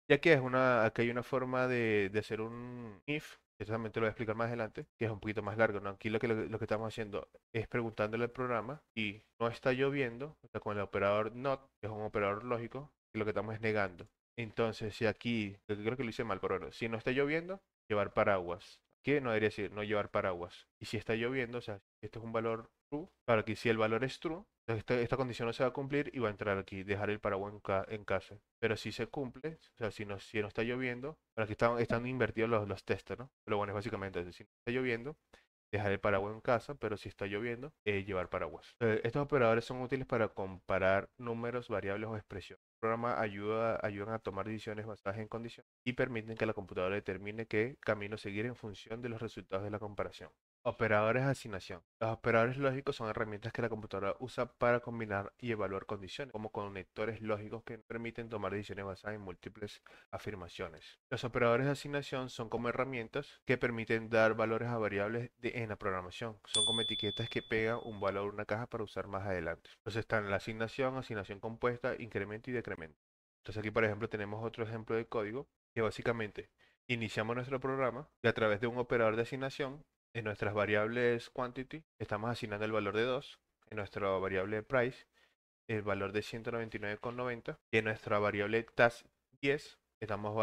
Y aquí hay una forma de hacer un if, que también te lo voy a explicar más adelante, que es un poquito más largo, ¿no? Aquí lo que estamos haciendo es preguntándole al programa y no está lloviendo, o sea, con el operador not, que es un operador lógico, y lo que estamos es negando. Entonces, si aquí, yo creo que lo hice mal, pero bueno, si no está lloviendo, llevar paraguas. Aquí no debería decir no llevar paraguas. Y si está lloviendo, o sea, si esto es un valor true, para aquí si el valor es true, esta condición no se va a cumplir y va a entrar aquí, dejar el paraguas en casa. Pero si se cumple, o sea, si no está lloviendo, pero aquí están invertidos los testes, ¿no? Pero bueno, es básicamente eso. Si no está lloviendo, dejar el paraguas en casa, pero si está lloviendo, llevar paraguas. Estos operadores son útiles para comparar números, variables o expresiones. El programa ayudan a tomar decisiones basadas en condiciones y permiten que la computadora determine qué camino seguir en función de los resultados de la comparación. Operadores de asignación. Los operadores lógicos son herramientas que la computadora usa para combinar y evaluar condiciones, como conectores lógicos que permiten tomar decisiones basadas en múltiples afirmaciones. Los operadores de asignación son como herramientas que permiten dar valores a variables en la programación. Son como etiquetas que pegan un valor a una caja para usar más adelante. Entonces están la asignación, asignación compuesta, incremento y decremento. Entonces aquí, por ejemplo, tenemos otro ejemplo de código que básicamente iniciamos nuestro programa y a través de un operador de asignación en nuestras variables quantity estamos asignando el valor de 2, en nuestra variable price el valor de 199,90 y en nuestra variable task 10 estamos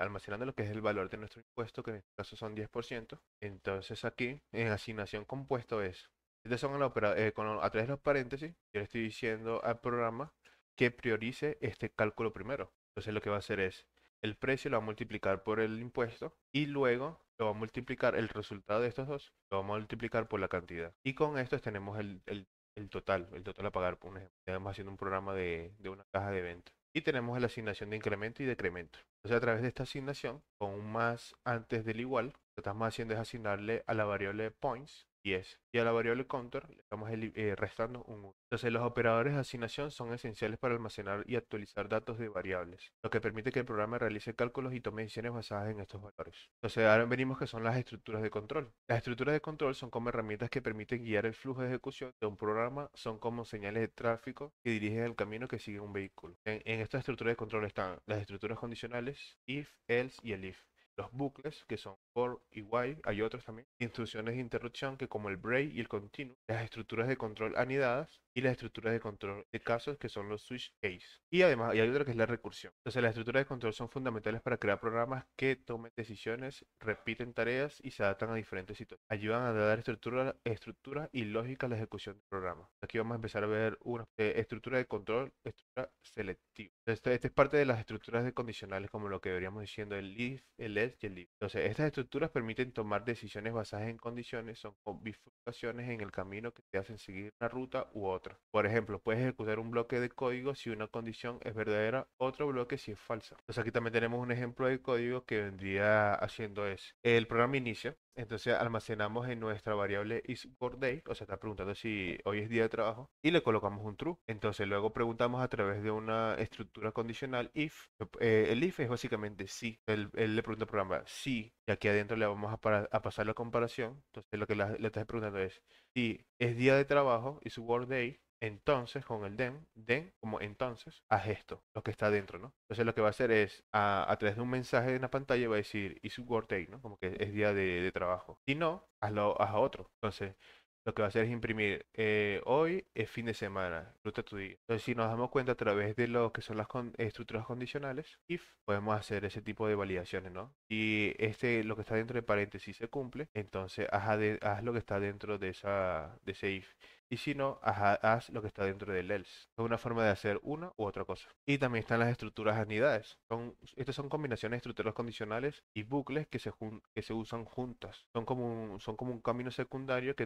almacenando lo que es el valor de nuestro impuesto, que en este caso son 10%. Entonces aquí en asignación compuesto es, estos son a través de los paréntesis, yo le estoy diciendo al programa que priorice este cálculo primero. Entonces lo que va a hacer es, el precio lo va a multiplicar por el impuesto y luego lo va a multiplicar el resultado de estos dos, lo vamos a multiplicar por la cantidad. Y con esto tenemos el total a pagar, por ejemplo. Estamos haciendo un programa de una caja de venta. Y tenemos la asignación de incremento y decremento. Entonces, a través de esta asignación, con un más antes del igual, lo que estamos haciendo es asignarle a la variable points 10 y a la variable counter le estamos restando un 1. Entonces, los operadores de asignación son esenciales para almacenar y actualizar datos de variables, lo que permite que el programa realice cálculos y tome decisiones basadas en estos valores. Entonces, ahora venimos que son las estructuras de control. Las estructuras de control son como herramientas que permiten guiar el flujo de ejecución de un programa, son como señales de tráfico que dirigen el camino que sigue un vehículo. En esta estructura de control están las estructuras condicionales, if, else y el if. Los bucles, que son for y while, hay otros también. Instrucciones de interrupción, que como el break y el continue. Las estructuras de control anidadas y las estructuras de control de casos, que son los switch case. Y además hay otra que es la recursión. Entonces las estructuras de control son fundamentales para crear programas que tomen decisiones, repiten tareas y se adaptan a diferentes situaciones. Ayudan a dar estructura y lógica a la ejecución del programa. Aquí vamos a empezar a ver una estructura de control, estructura selectiva. Esta es parte de las estructuras de condicionales, como lo que deberíamos diciendo el if, el else y el if. Entonces, estas estructuras permiten tomar decisiones basadas en condiciones, son como bifurcaciones en el camino que te hacen seguir una ruta u otra. Por ejemplo, puedes ejecutar un bloque de código si una condición es verdadera, otro bloque si es falsa. Entonces, aquí también tenemos un ejemplo de código que vendría haciendo es, el programa inicia, entonces almacenamos en nuestra variable isWorkDay, o sea, está preguntando si hoy es día de trabajo, y le colocamos un true. Entonces luego preguntamos a través de una estructura condicional if. El if es básicamente sí. Él le pregunta al programa sí, y aquí adentro le vamos a pasar la comparación. Entonces lo que le estás preguntando es si es día de trabajo, isWorkDay, entonces con el then como entonces, haz esto, lo que está adentro, ¿no? Entonces lo que va a hacer es, a través de un mensaje en la pantalla, va a decir, is work day, ¿no? Como que es día de trabajo. Si no, haz a otro. Entonces, lo que va a hacer es imprimir hoy es fin de semana, disfruta tu día. Entonces, si nos damos cuenta a través de lo que son las estructuras condicionales, if, podemos hacer ese tipo de validaciones, ¿no? Si lo que está dentro de paréntesis se cumple, entonces haz lo que está dentro de ese if. Y si no, haz lo que está dentro del else. Es una forma de hacer una u otra cosa. Y también están las estructuras anidadas. Estas son combinaciones de estructuras condicionales y bucles que se usan juntas. Son como un camino secundario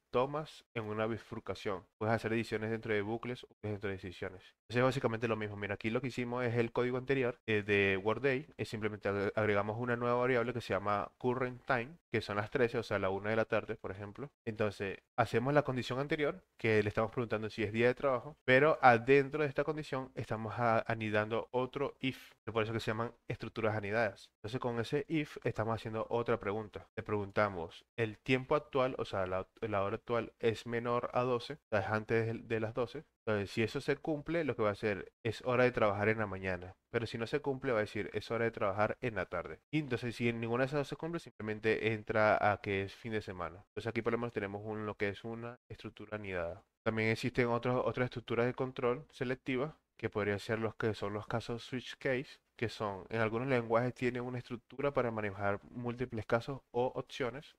tomas en una bifurcación. Puedes hacer ediciones dentro de bucles o dentro de decisiones. Entonces es básicamente lo mismo. Mira, aquí lo que hicimos es el código anterior de Workday. Es simplemente agregamos una nueva variable que se llama current time, que son las 13, o sea, la 1 de la tarde, por ejemplo. Entonces, hacemos la condición anterior, que le estamos preguntando si es día de trabajo, pero adentro de esta condición estamos anidando otro if, que por eso que se llaman estructuras anidadas. Entonces, con ese if estamos haciendo otra pregunta. Le preguntamos, ¿el tiempo actual, o sea, la hora actual es menor a 12? O sea, es antes de las 12. Entonces, si eso se cumple, lo que va a hacer es hora de trabajar en la mañana. Pero si no se cumple, va a decir es hora de trabajar en la tarde. Y entonces, si en ninguna de esas dos se cumple, simplemente entra a que es fin de semana. Entonces, aquí por lo menos tenemos lo que es una estructura anidada. También existen otras estructuras de control selectivas, que podrían ser los que son los casos switch case, que son, en algunos lenguajes tienen una estructura para manejar múltiples casos o opciones.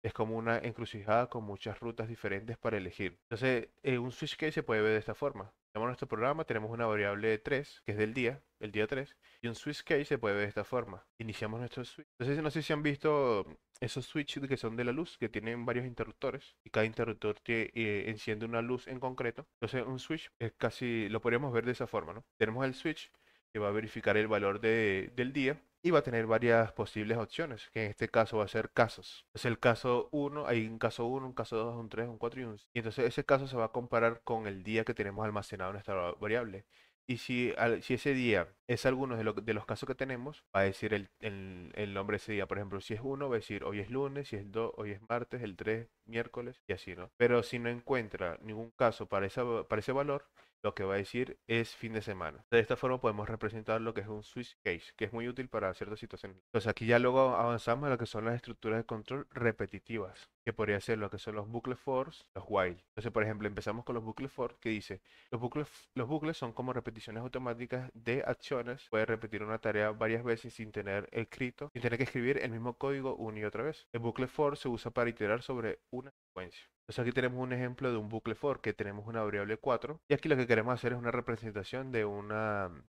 Es como una encrucijada con muchas rutas diferentes para elegir. Entonces, un switch case se puede ver de esta forma. Tenemos nuestro programa, tenemos una variable 3, que es del día, el día 3, y un switch case se puede ver de esta forma. Iniciamos nuestro switch. Entonces, no sé si han visto esos switches que son de la luz, que tienen varios interruptores, y cada interruptor enciende una luz en concreto. Entonces, un switch es casi, lo podríamos ver de esa forma, ¿no? Tenemos el switch que va a verificar el valor del día y va a tener varias posibles opciones, que en este caso va a ser casos. Es el caso uno, hay un caso uno, un caso 2, un 3, un 4 y un 5. Y entonces ese caso se va a comparar con el día que tenemos almacenado en nuestra variable. Y si ese día es alguno de los casos que tenemos, va a decir el nombre de ese día. Por ejemplo, si es uno, va a decir hoy es lunes, si es 2, hoy es martes, el 3, miércoles, y así, ¿no? Pero si no encuentra ningún caso para ese valor, lo que va a decir es fin de semana. De esta forma podemos representar lo que es un switch case, que es muy útil para ciertas situaciones. Entonces aquí ya luego avanzamos a lo que son las estructuras de control repetitivas, que podría ser lo que son los bucles for, los while. Entonces, por ejemplo, empezamos con los bucles for, que dice, los bucles son como repeticiones automáticas de acciones. Puede repetir una tarea varias veces sin tener que escribir el mismo código una y otra vez. El bucle for se usa para iterar sobre una secuencia. Entonces aquí tenemos un ejemplo de un bucle for que tenemos una variable 4 y aquí lo que queremos hacer es una representación de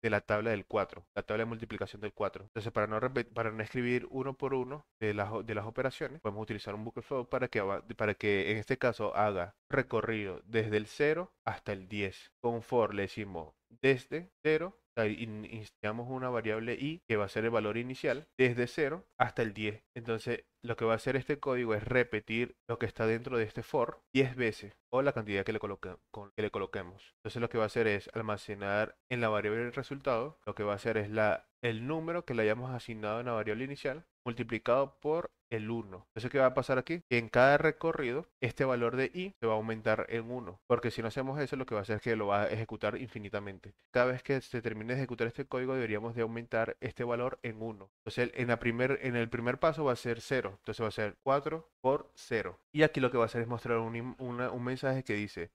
la tabla del 4, la tabla de multiplicación del 4. Entonces para no escribir uno por uno de las operaciones, podemos utilizar un bucle for para que en este caso haga recorrido desde el 0 hasta el 10. Con for le decimos desde 0, iniciamos una variable i que va a ser el valor inicial desde 0 hasta el 10. Entonces, lo que va a hacer este código es repetir lo que está dentro de este for 10 veces o la cantidad que le coloquemos. Entonces, lo que va a hacer es almacenar en la variable del resultado. Lo que va a hacer es el número que le hayamos asignado en la variable inicial multiplicado por el 1. Entonces, ¿qué va a pasar aquí? Que en cada recorrido, este valor de i se va a aumentar en 1. Porque si no hacemos eso, lo que va a hacer es que lo va a ejecutar infinitamente. Cada vez que se termine de ejecutar este código, deberíamos de aumentar este valor en 1. Entonces, en el primer paso va a ser 0. Entonces va a ser 4 por 0. Y aquí lo que va a hacer es mostrar un mensaje que dice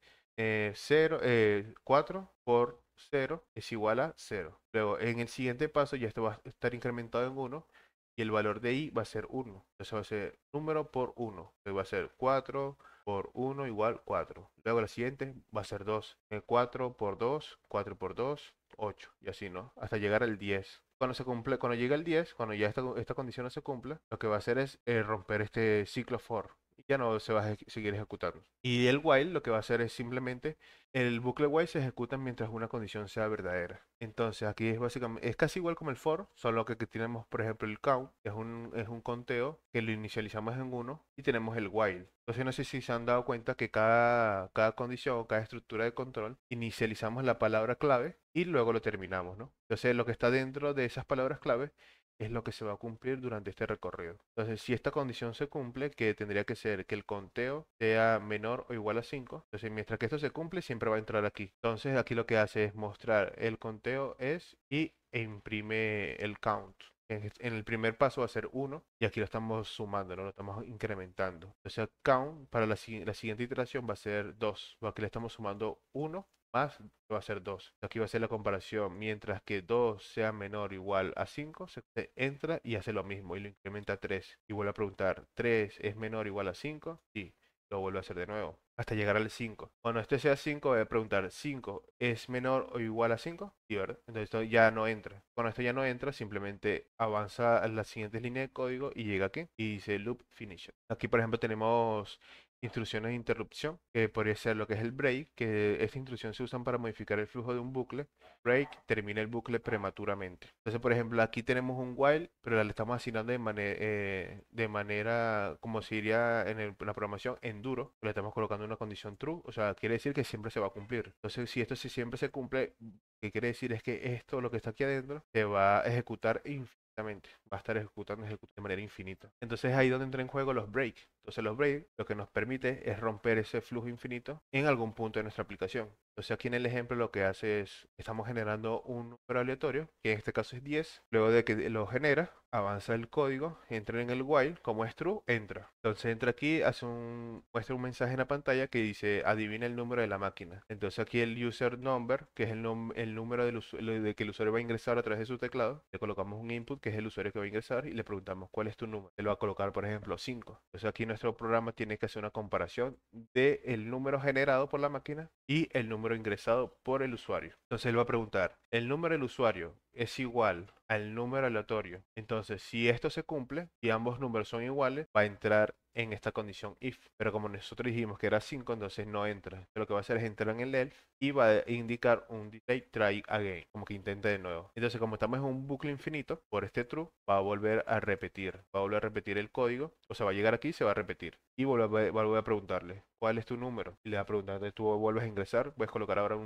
4 por 0 es igual a 0. Luego, en el siguiente paso, ya esto va a estar incrementado en 1 y el valor de i va a ser 1. Entonces va a ser número por 1. Entonces va a ser 4 por 1 igual 4. Luego la siguiente va a ser 2. 4 por 2, 4 por 2, 8. Y así, ¿no? Hasta llegar al 10. Cuando llega el 10, cuando ya esta condición no se cumpla, lo que va a hacer es romper este ciclo for. Y ya no se va a seguir ejecutando. Y el while lo que va a hacer es simplemente el bucle while se ejecuta mientras una condición sea verdadera. Entonces aquí es casi igual como el for, solo que tenemos por ejemplo el count, que es un conteo que lo inicializamos en 1 y tenemos el while. Entonces no sé si se han dado cuenta que cada condición, cada estructura de control, inicializamos la palabra clave y luego lo terminamos, ¿no? Entonces lo que está dentro de esas palabras clave es lo que se va a cumplir durante este recorrido. Entonces, si esta condición se cumple, que tendría que ser que el conteo sea menor o igual a 5, entonces mientras que esto se cumple, siempre va a entrar aquí. Entonces, aquí lo que hace es mostrar el conteo es e imprime el count. En el primer paso va a ser 1 y aquí lo estamos sumando, ¿no? Lo estamos incrementando. Entonces count para la siguiente iteración va a ser 2. Aquí le estamos sumando 1 más va a ser 2. Aquí va a ser la comparación. Mientras que 2 sea menor o igual a 5, se entra y hace lo mismo y lo incrementa a 3. Y vuelve a preguntar, ¿3 es menor o igual a 5? Sí, lo vuelve a hacer de nuevo hasta llegar al 5. Cuando este sea 5, voy a preguntar, ¿5 es menor o igual a 5? Sí, ¿verdad? Entonces esto ya no entra. Cuando esto ya no entra, simplemente avanza a la siguiente línea de código y llega aquí y dice loop finish. Aquí, por ejemplo, tenemos instrucciones de interrupción, que podría ser lo que es el break, que esta instrucción se usan para modificar el flujo de un bucle. Break termina el bucle prematuramente. Entonces, por ejemplo, aquí tenemos un while, pero le estamos asignando de manera como se diría en la programación, en duro. Le estamos colocando una condición true, o sea, quiere decir que siempre se va a cumplir. Entonces, si esto siempre se cumple, que quiere decir es que esto, lo que está aquí adentro, se va a ejecutar infinitamente. Va a estar ejecutando de manera infinita. Entonces ahí donde entra en juego los breaks. Entonces los breaks lo que nos permite es romper ese flujo infinito en algún punto de nuestra aplicación. Entonces aquí en el ejemplo lo que hace es, estamos generando un número aleatorio, que en este caso es 10. Luego de que lo genera, avanza el código, entra en el while, como es true, entra. Entonces entra aquí, muestra un mensaje en la pantalla que dice adivina el número de la máquina. Entonces aquí el user number, que es el número de que el usuario va a ingresar a través de su teclado, le colocamos un input, que es el usuario que va a ingresar, y le preguntamos cuál es tu número. Él va a colocar, por ejemplo, 5. Entonces aquí nuestro programa tiene que hacer una comparación del número generado por la máquina y el número ingresado por el usuario. Entonces él va a preguntar, ¿el número del usuario es igual al número aleatorio? Entonces, si esto se cumple y ambos números son iguales, va a entrar en esta condición if. Pero como nosotros dijimos que era 5, entonces no entra. Lo que va a hacer es entrar en el else y va a indicar un delay try again, como que intente de nuevo. Entonces, como estamos en un bucle infinito, por este true, va a volver a repetir. Va a volver a repetir el código. O sea, va a llegar aquí y se va a repetir. Y vuelve a preguntarle, ¿cuál es tu número? Y le va a preguntar, entonces tú vuelves a ingresar, puedes colocar ahora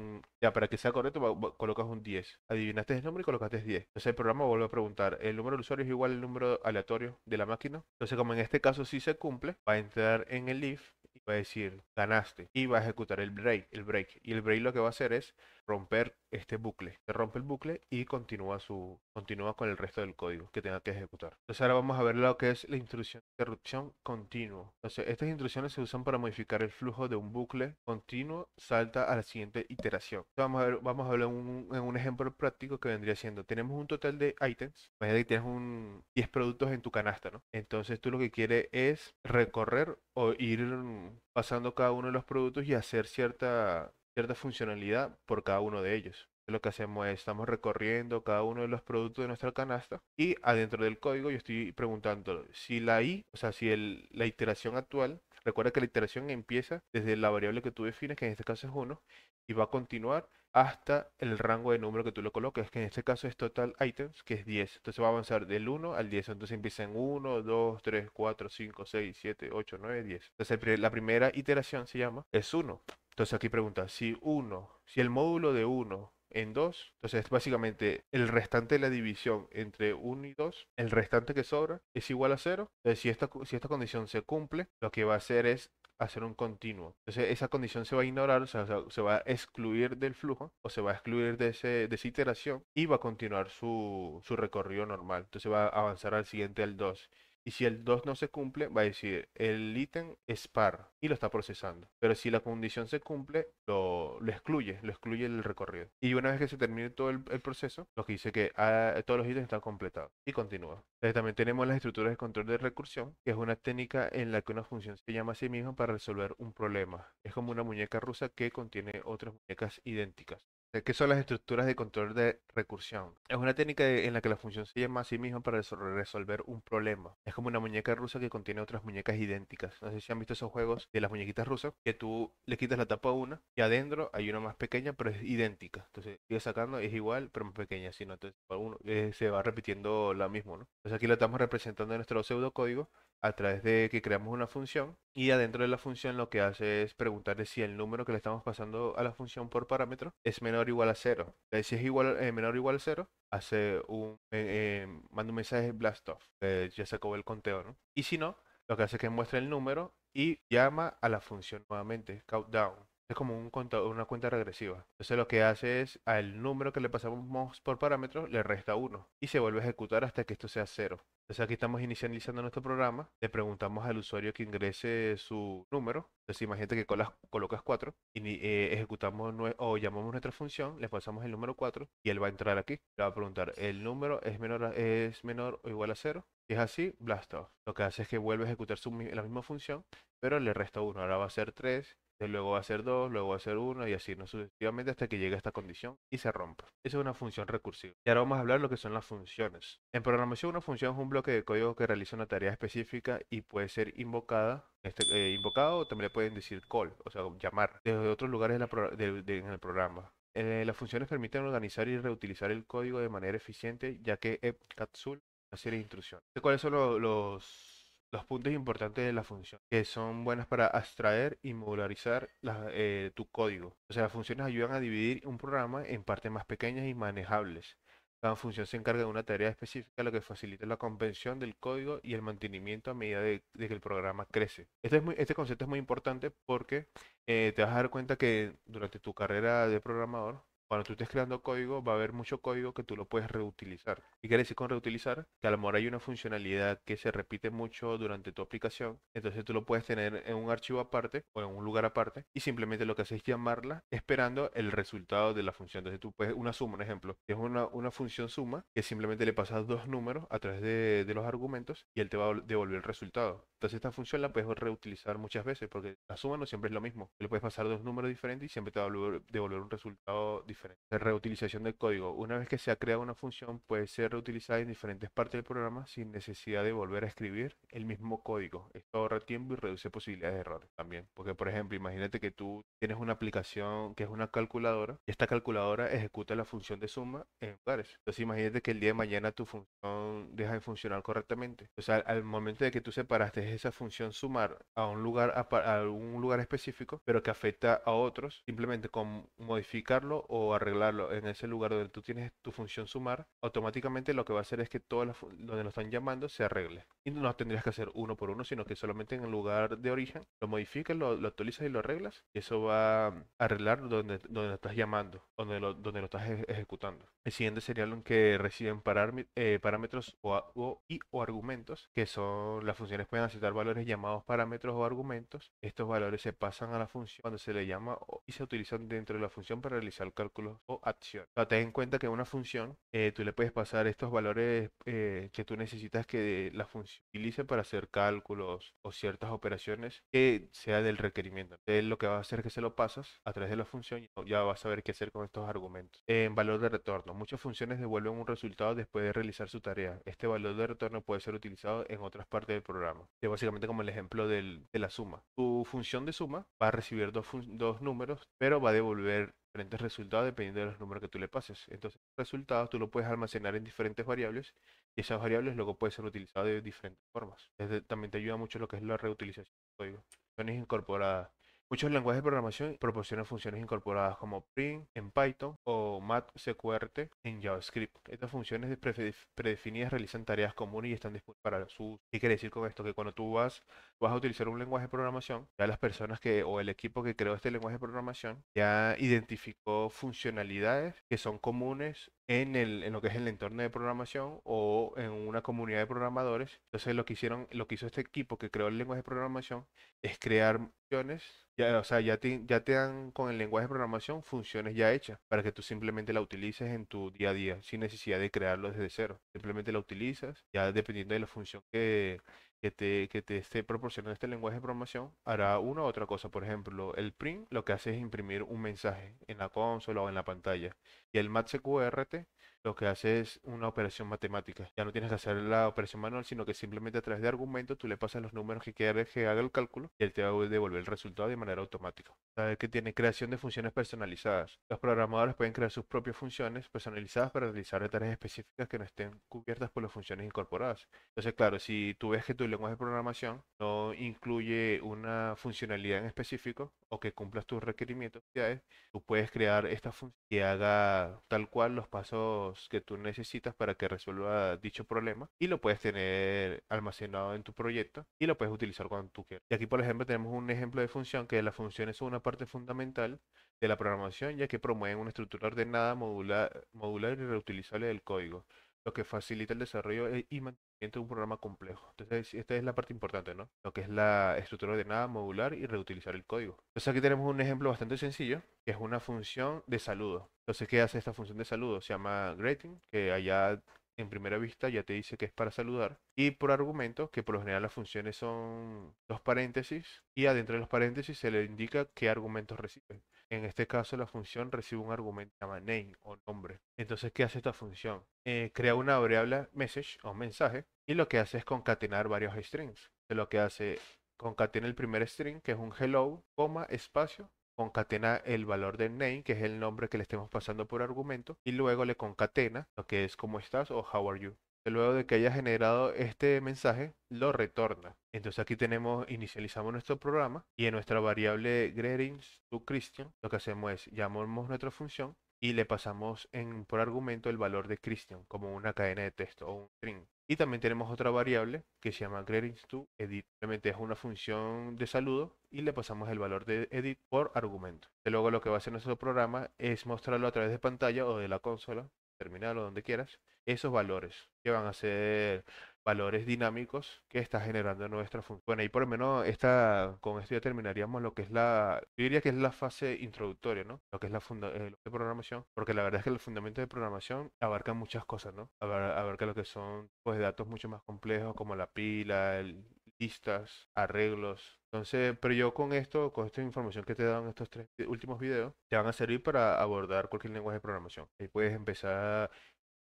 ya para que sea correcto, colocas un 10. Adivinaste el número y colocaste 10. Entonces el programa vuelve a preguntar, ¿el número del usuario es igual al número aleatorio de la máquina? Entonces como en este caso sí se cumple, va a entrar en el if y va a decir, ganaste. Y va a ejecutar el break. Y el break lo que va a hacer es romper este bucle. Se rompe el bucle y continúa con el resto del código que tenga que ejecutar. Entonces ahora vamos a ver lo que es la instrucción de interrupción continuo. Entonces estas instrucciones se usan para modificar el flujo de un bucle continuo, salta a la siguiente iteración. Entonces, vamos a hablar en un ejemplo práctico que vendría siendo, tenemos un total de items, imagínate que tienes 10 productos en tu canasta, ¿no? Entonces tú lo que quieres es recorrer o ir pasando cada uno de los productos y hacer cierta funcionalidad por cada uno de ellos. Lo que hacemos es, estamos recorriendo cada uno de los productos de nuestra canasta y adentro del código yo estoy preguntando si o sea, si la iteración actual, recuerda que la iteración empieza desde la variable que tú defines, que en este caso es 1, y va a continuar hasta el rango de número que tú le coloques, que en este caso es total items, que es 10. Entonces va a avanzar del 1 al 10. Entonces empieza en 1, 2, 3, 4, 5, 6, 7, 8, 9, 10. Entonces la primera iteración se llama es 1. Entonces aquí pregunta, si el módulo de 1 en 2, entonces es básicamente el restante de la división entre 1 y 2, el restante que sobra es igual a 0. Entonces si esta condición se cumple, lo que va a hacer es hacer un continuo. Entonces esa condición se va a ignorar, o sea, se va a excluir del flujo o se va a excluir de esa iteración y va a continuar su recorrido normal. Entonces va a avanzar al siguiente, al 2. Y si el 2 no se cumple, va a decir el ítem es par y lo está procesando. Pero si la condición se cumple, lo excluye del recorrido. Y una vez que se termine todo el proceso, lo que dice que todos los ítems están completados y continúa. Entonces también tenemos las estructuras de control de recursión, que es una técnica en la que una función se llama a sí misma para resolver un problema. Es como una muñeca rusa que contiene otras muñecas idénticas. ¿Qué son las estructuras de control de recursión? Es una técnica en la que la función se llama a sí misma para resolver un problema. Es como una muñeca rusa que contiene otras muñecas idénticas. No sé si han visto esos juegos de las muñequitas rusas, que tú le quitas la tapa a una y adentro hay una más pequeña, pero es idéntica. Entonces, sigue sacando, es igual, pero más pequeña. Sino entonces, se va repitiendo la misma, ¿no? Entonces aquí lo estamos representando en nuestro pseudocódigo a través de que creamos una función y adentro de la función lo que hace es preguntarle si el número que le estamos pasando a la función por parámetro es menor o igual a 0. Si es menor o igual a 0, manda un mensaje blast off, ya se acabó el conteo, ¿no? Y si no, lo que hace es que muestra el número y llama a la función nuevamente, countdown. Es como una cuenta regresiva. Entonces lo que hace es al número que le pasamos por parámetro le resta uno y se vuelve a ejecutar hasta que esto sea cero. Entonces aquí estamos inicializando nuestro programa, le preguntamos al usuario que ingrese su número. Entonces imagínate que colocas 4 y ejecutamos o llamamos nuestra función, le pasamos el número 4 y él va a entrar aquí. Le va a preguntar, ¿el número es menor o igual a cero? Si es así, blast off. Lo que hace es que vuelve a ejecutar la misma función, pero le resta uno. Ahora va a ser 3, luego va a ser 2, luego va a ser uno y así no sucesivamente hasta que llegue a esta condición y se rompa. Esa es una función recursiva. Y ahora vamos a hablar de lo que son las funciones. En programación, una función es un bloque de código que realiza una tarea específica y puede ser invocada. Invocado o también le pueden decir call, o sea, llamar desde otros lugares en el programa. Las funciones permiten organizar y reutilizar el código de manera eficiente, ya que capsula una serie de instrucciones. ¿Cuáles son los puntos importantes de la función? Que son buenas para abstraer y modularizar tu código. O sea, las funciones ayudan a dividir un programa en partes más pequeñas y manejables. Cada función se encarga de una tarea específica, lo que facilita la comprensión del código y el mantenimiento a medida de que el programa crece. Este concepto es muy importante porque te vas a dar cuenta que durante tu carrera de programador, cuando tú estés creando código, va a haber mucho código que tú lo puedes reutilizar. ¿Qué quiere decir con reutilizar? Que a lo mejor hay una funcionalidad que se repite mucho durante tu aplicación, entonces tú lo puedes tener en un archivo aparte o en un lugar aparte y simplemente lo que haces es llamarla esperando el resultado de la función. Entonces tú puedes, una suma, un ejemplo, es una función suma que simplemente le pasas dos números a través de los argumentos y él te va a devolver el resultado. Entonces esta función la puedes reutilizar muchas veces porque la suma no siempre es lo mismo. Le puedes pasar dos números diferentes y siempre te va a devolver un resultado diferente. La reutilización del código. Una vez que se ha creado una función, puede ser reutilizada en diferentes partes del programa sin necesidad de volver a escribir el mismo código. Esto ahorra tiempo y reduce posibilidades de errores también. Porque, por ejemplo, imagínate que tú tienes una aplicación que es una calculadora y esta calculadora ejecuta la función de suma en lugares. Entonces, imagínate que el día de mañana tu función deja de funcionar correctamente. O sea, al momento de que tú separaste esa función sumar a un lugar específico, pero que afecta a otros, simplemente con modificarlo o arreglarlo en ese lugar donde tú tienes tu función sumar, automáticamente lo que va a hacer es que donde lo están llamando se arregle. Y no tendrías que hacer uno por uno, sino que solamente en el lugar de origen lo modificas, lo actualizas y lo arreglas. Y eso va a arreglar donde lo estás llamando, donde lo estás ejecutando. El siguiente sería lo que reciben parámetros o argumentos, que son las funciones pueden aceptar valores llamados parámetros o argumentos. Estos valores se pasan a la función cuando se le llama y se utilizan dentro de la función para realizar cálculos o acciones. O sea, ten en cuenta que una función tú le puedes pasar estos valores que tú necesitas que la función utilice para hacer cálculos o ciertas operaciones que sea del requerimiento. Entonces lo que va a hacer es que se lo pasas a través de la función y ya vas a saber qué hacer con estos argumentos. En valor de retorno. Muchas funciones devuelven un resultado después de realizar su tarea. Este valor de retorno puede ser utilizado en otras partes del programa. Es básicamente como el ejemplo de la suma. Tu función de suma va a recibir dos números, pero va a devolver diferentes resultados dependiendo de los números que tú le pases. Entonces, los resultados tú lo puedes almacenar en diferentes variables y esas variables luego pueden ser utilizadas de diferentes formas. También te ayuda mucho lo que es la reutilización de código. Funciones incorporadas. Muchos lenguajes de programación proporcionan funciones incorporadas como print en Python o matcqrt en JavaScript. Estas funciones predefinidas realizan tareas comunes y están disponibles para su uso. ¿Qué quiere decir con esto? Que cuando vas a utilizar un lenguaje de programación, ya las personas o el equipo que creó este lenguaje de programación ya identificó funcionalidades que son comunes en lo que es el entorno de programación o en una comunidad de programadores. Entonces lo que hizo este equipo que creó el lenguaje de programación es crear funciones, ya, o sea, ya te dan con el lenguaje de programación funciones ya hechas para que tú simplemente la utilices en tu día a día sin necesidad de crearlo desde cero. Simplemente la utilizas, ya dependiendo de la función que te esté proporcionando este lenguaje de programación, hará una u otra cosa. Por ejemplo, el print lo que hace es imprimir un mensaje en la consola o en la pantalla. Y el matcqrt lo que hace es una operación matemática. Ya no tienes que hacer la operación manual, sino que simplemente a través de argumentos tú le pasas los números que quieres que haga el cálculo y él te va a devolver el resultado de manera automática. Sabes que tiene creación de funciones personalizadas. Los programadores pueden crear sus propias funciones personalizadas para realizar tareas específicas que no estén cubiertas por las funciones incorporadas. Entonces, claro, si tú ves que tu lenguaje de programación no incluye una funcionalidad en específico o que cumplas tus requerimientos, tú puedes crear esta función que haga tal cual los pasos datos que tú necesitas para que resuelva dicho problema y lo puedes tener almacenado en tu proyecto y lo puedes utilizar cuando tú quieras. Y aquí, por ejemplo, tenemos un ejemplo de función que las funciones son una parte fundamental de la programación, ya que promueven una estructura ordenada, modular y reutilizable del código, lo que facilita el desarrollo y mantenimiento de un programa complejo. Entonces, esta es la parte importante, ¿no? Lo que es la estructura ordenada, modular y reutilizar el código. Entonces, aquí tenemos un ejemplo bastante sencillo, que es una función de saludo. Entonces, ¿qué hace esta función de saludo? Se llama greeting, que allá en primera vista ya te dice que es para saludar. Y por argumento, que por lo general las funciones son dos paréntesis, y adentro de los paréntesis se le indica qué argumentos recibe. En este caso, la función recibe un argumento que se llama name o nombre. Entonces, ¿qué hace esta función? Crea una variable message o mensaje y lo que hace es concatenar varios strings. Lo que hace, concatena el primer string, que es un hello, coma, espacio, concatena el valor del name, que es el nombre que le estemos pasando por argumento, y luego le concatena lo que es cómo estás o how are you. Luego de que haya generado este mensaje, lo retorna. Entonces aquí tenemos, inicializamos nuestro programa y en nuestra variable greetings to Christian, lo que hacemos es llamamos nuestra función y le pasamos por argumento el valor de Christian como una cadena de texto o un string. Y también tenemos otra variable que se llama greetings to edit. Simplemente es una función de saludo y le pasamos el valor de edit por argumento. Y luego lo que va a hacer nuestro programa es mostrarlo a través de pantalla o de la consola, terminal o donde quieras, esos valores que van a ser valores dinámicos que está generando nuestra función. Bueno, y por lo menos con esto ya terminaríamos lo que es yo diría que es la fase introductoria, ¿no? Lo que es lo de programación, porque la verdad es que los fundamentos de programación abarcan muchas cosas, ¿no? Abarca lo que son pues datos mucho más complejos como la pila, listas, arreglos. Entonces, pero yo con esta información que te dan estos tres últimos videos, te van a servir para abordar cualquier lenguaje de programación. Ahí puedes empezar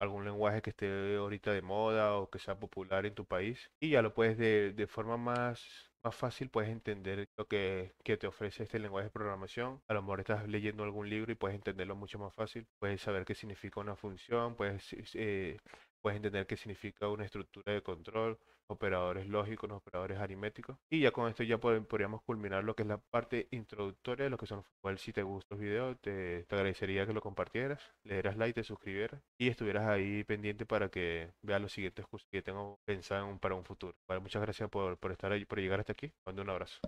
algún lenguaje que esté ahorita de moda o que sea popular en tu país y ya lo puedes de forma más fácil puedes entender lo que te ofrece este lenguaje de programación. A lo mejor estás leyendo algún libro y puedes entenderlo mucho más fácil. Puedes saber qué significa una función, puedes entender qué significa una estructura de control, operadores lógicos, operadores aritméticos. Y ya con esto ya podríamos culminar lo que es la parte introductoria de lo que son. Igual si te gustó el video, te agradecería que lo compartieras, le dieras like, te suscribieras y estuvieras ahí pendiente para que veas los siguientes cursos que tengo pensado para un futuro. Vale, muchas gracias por estar ahí, por llegar hasta aquí. Mando un abrazo.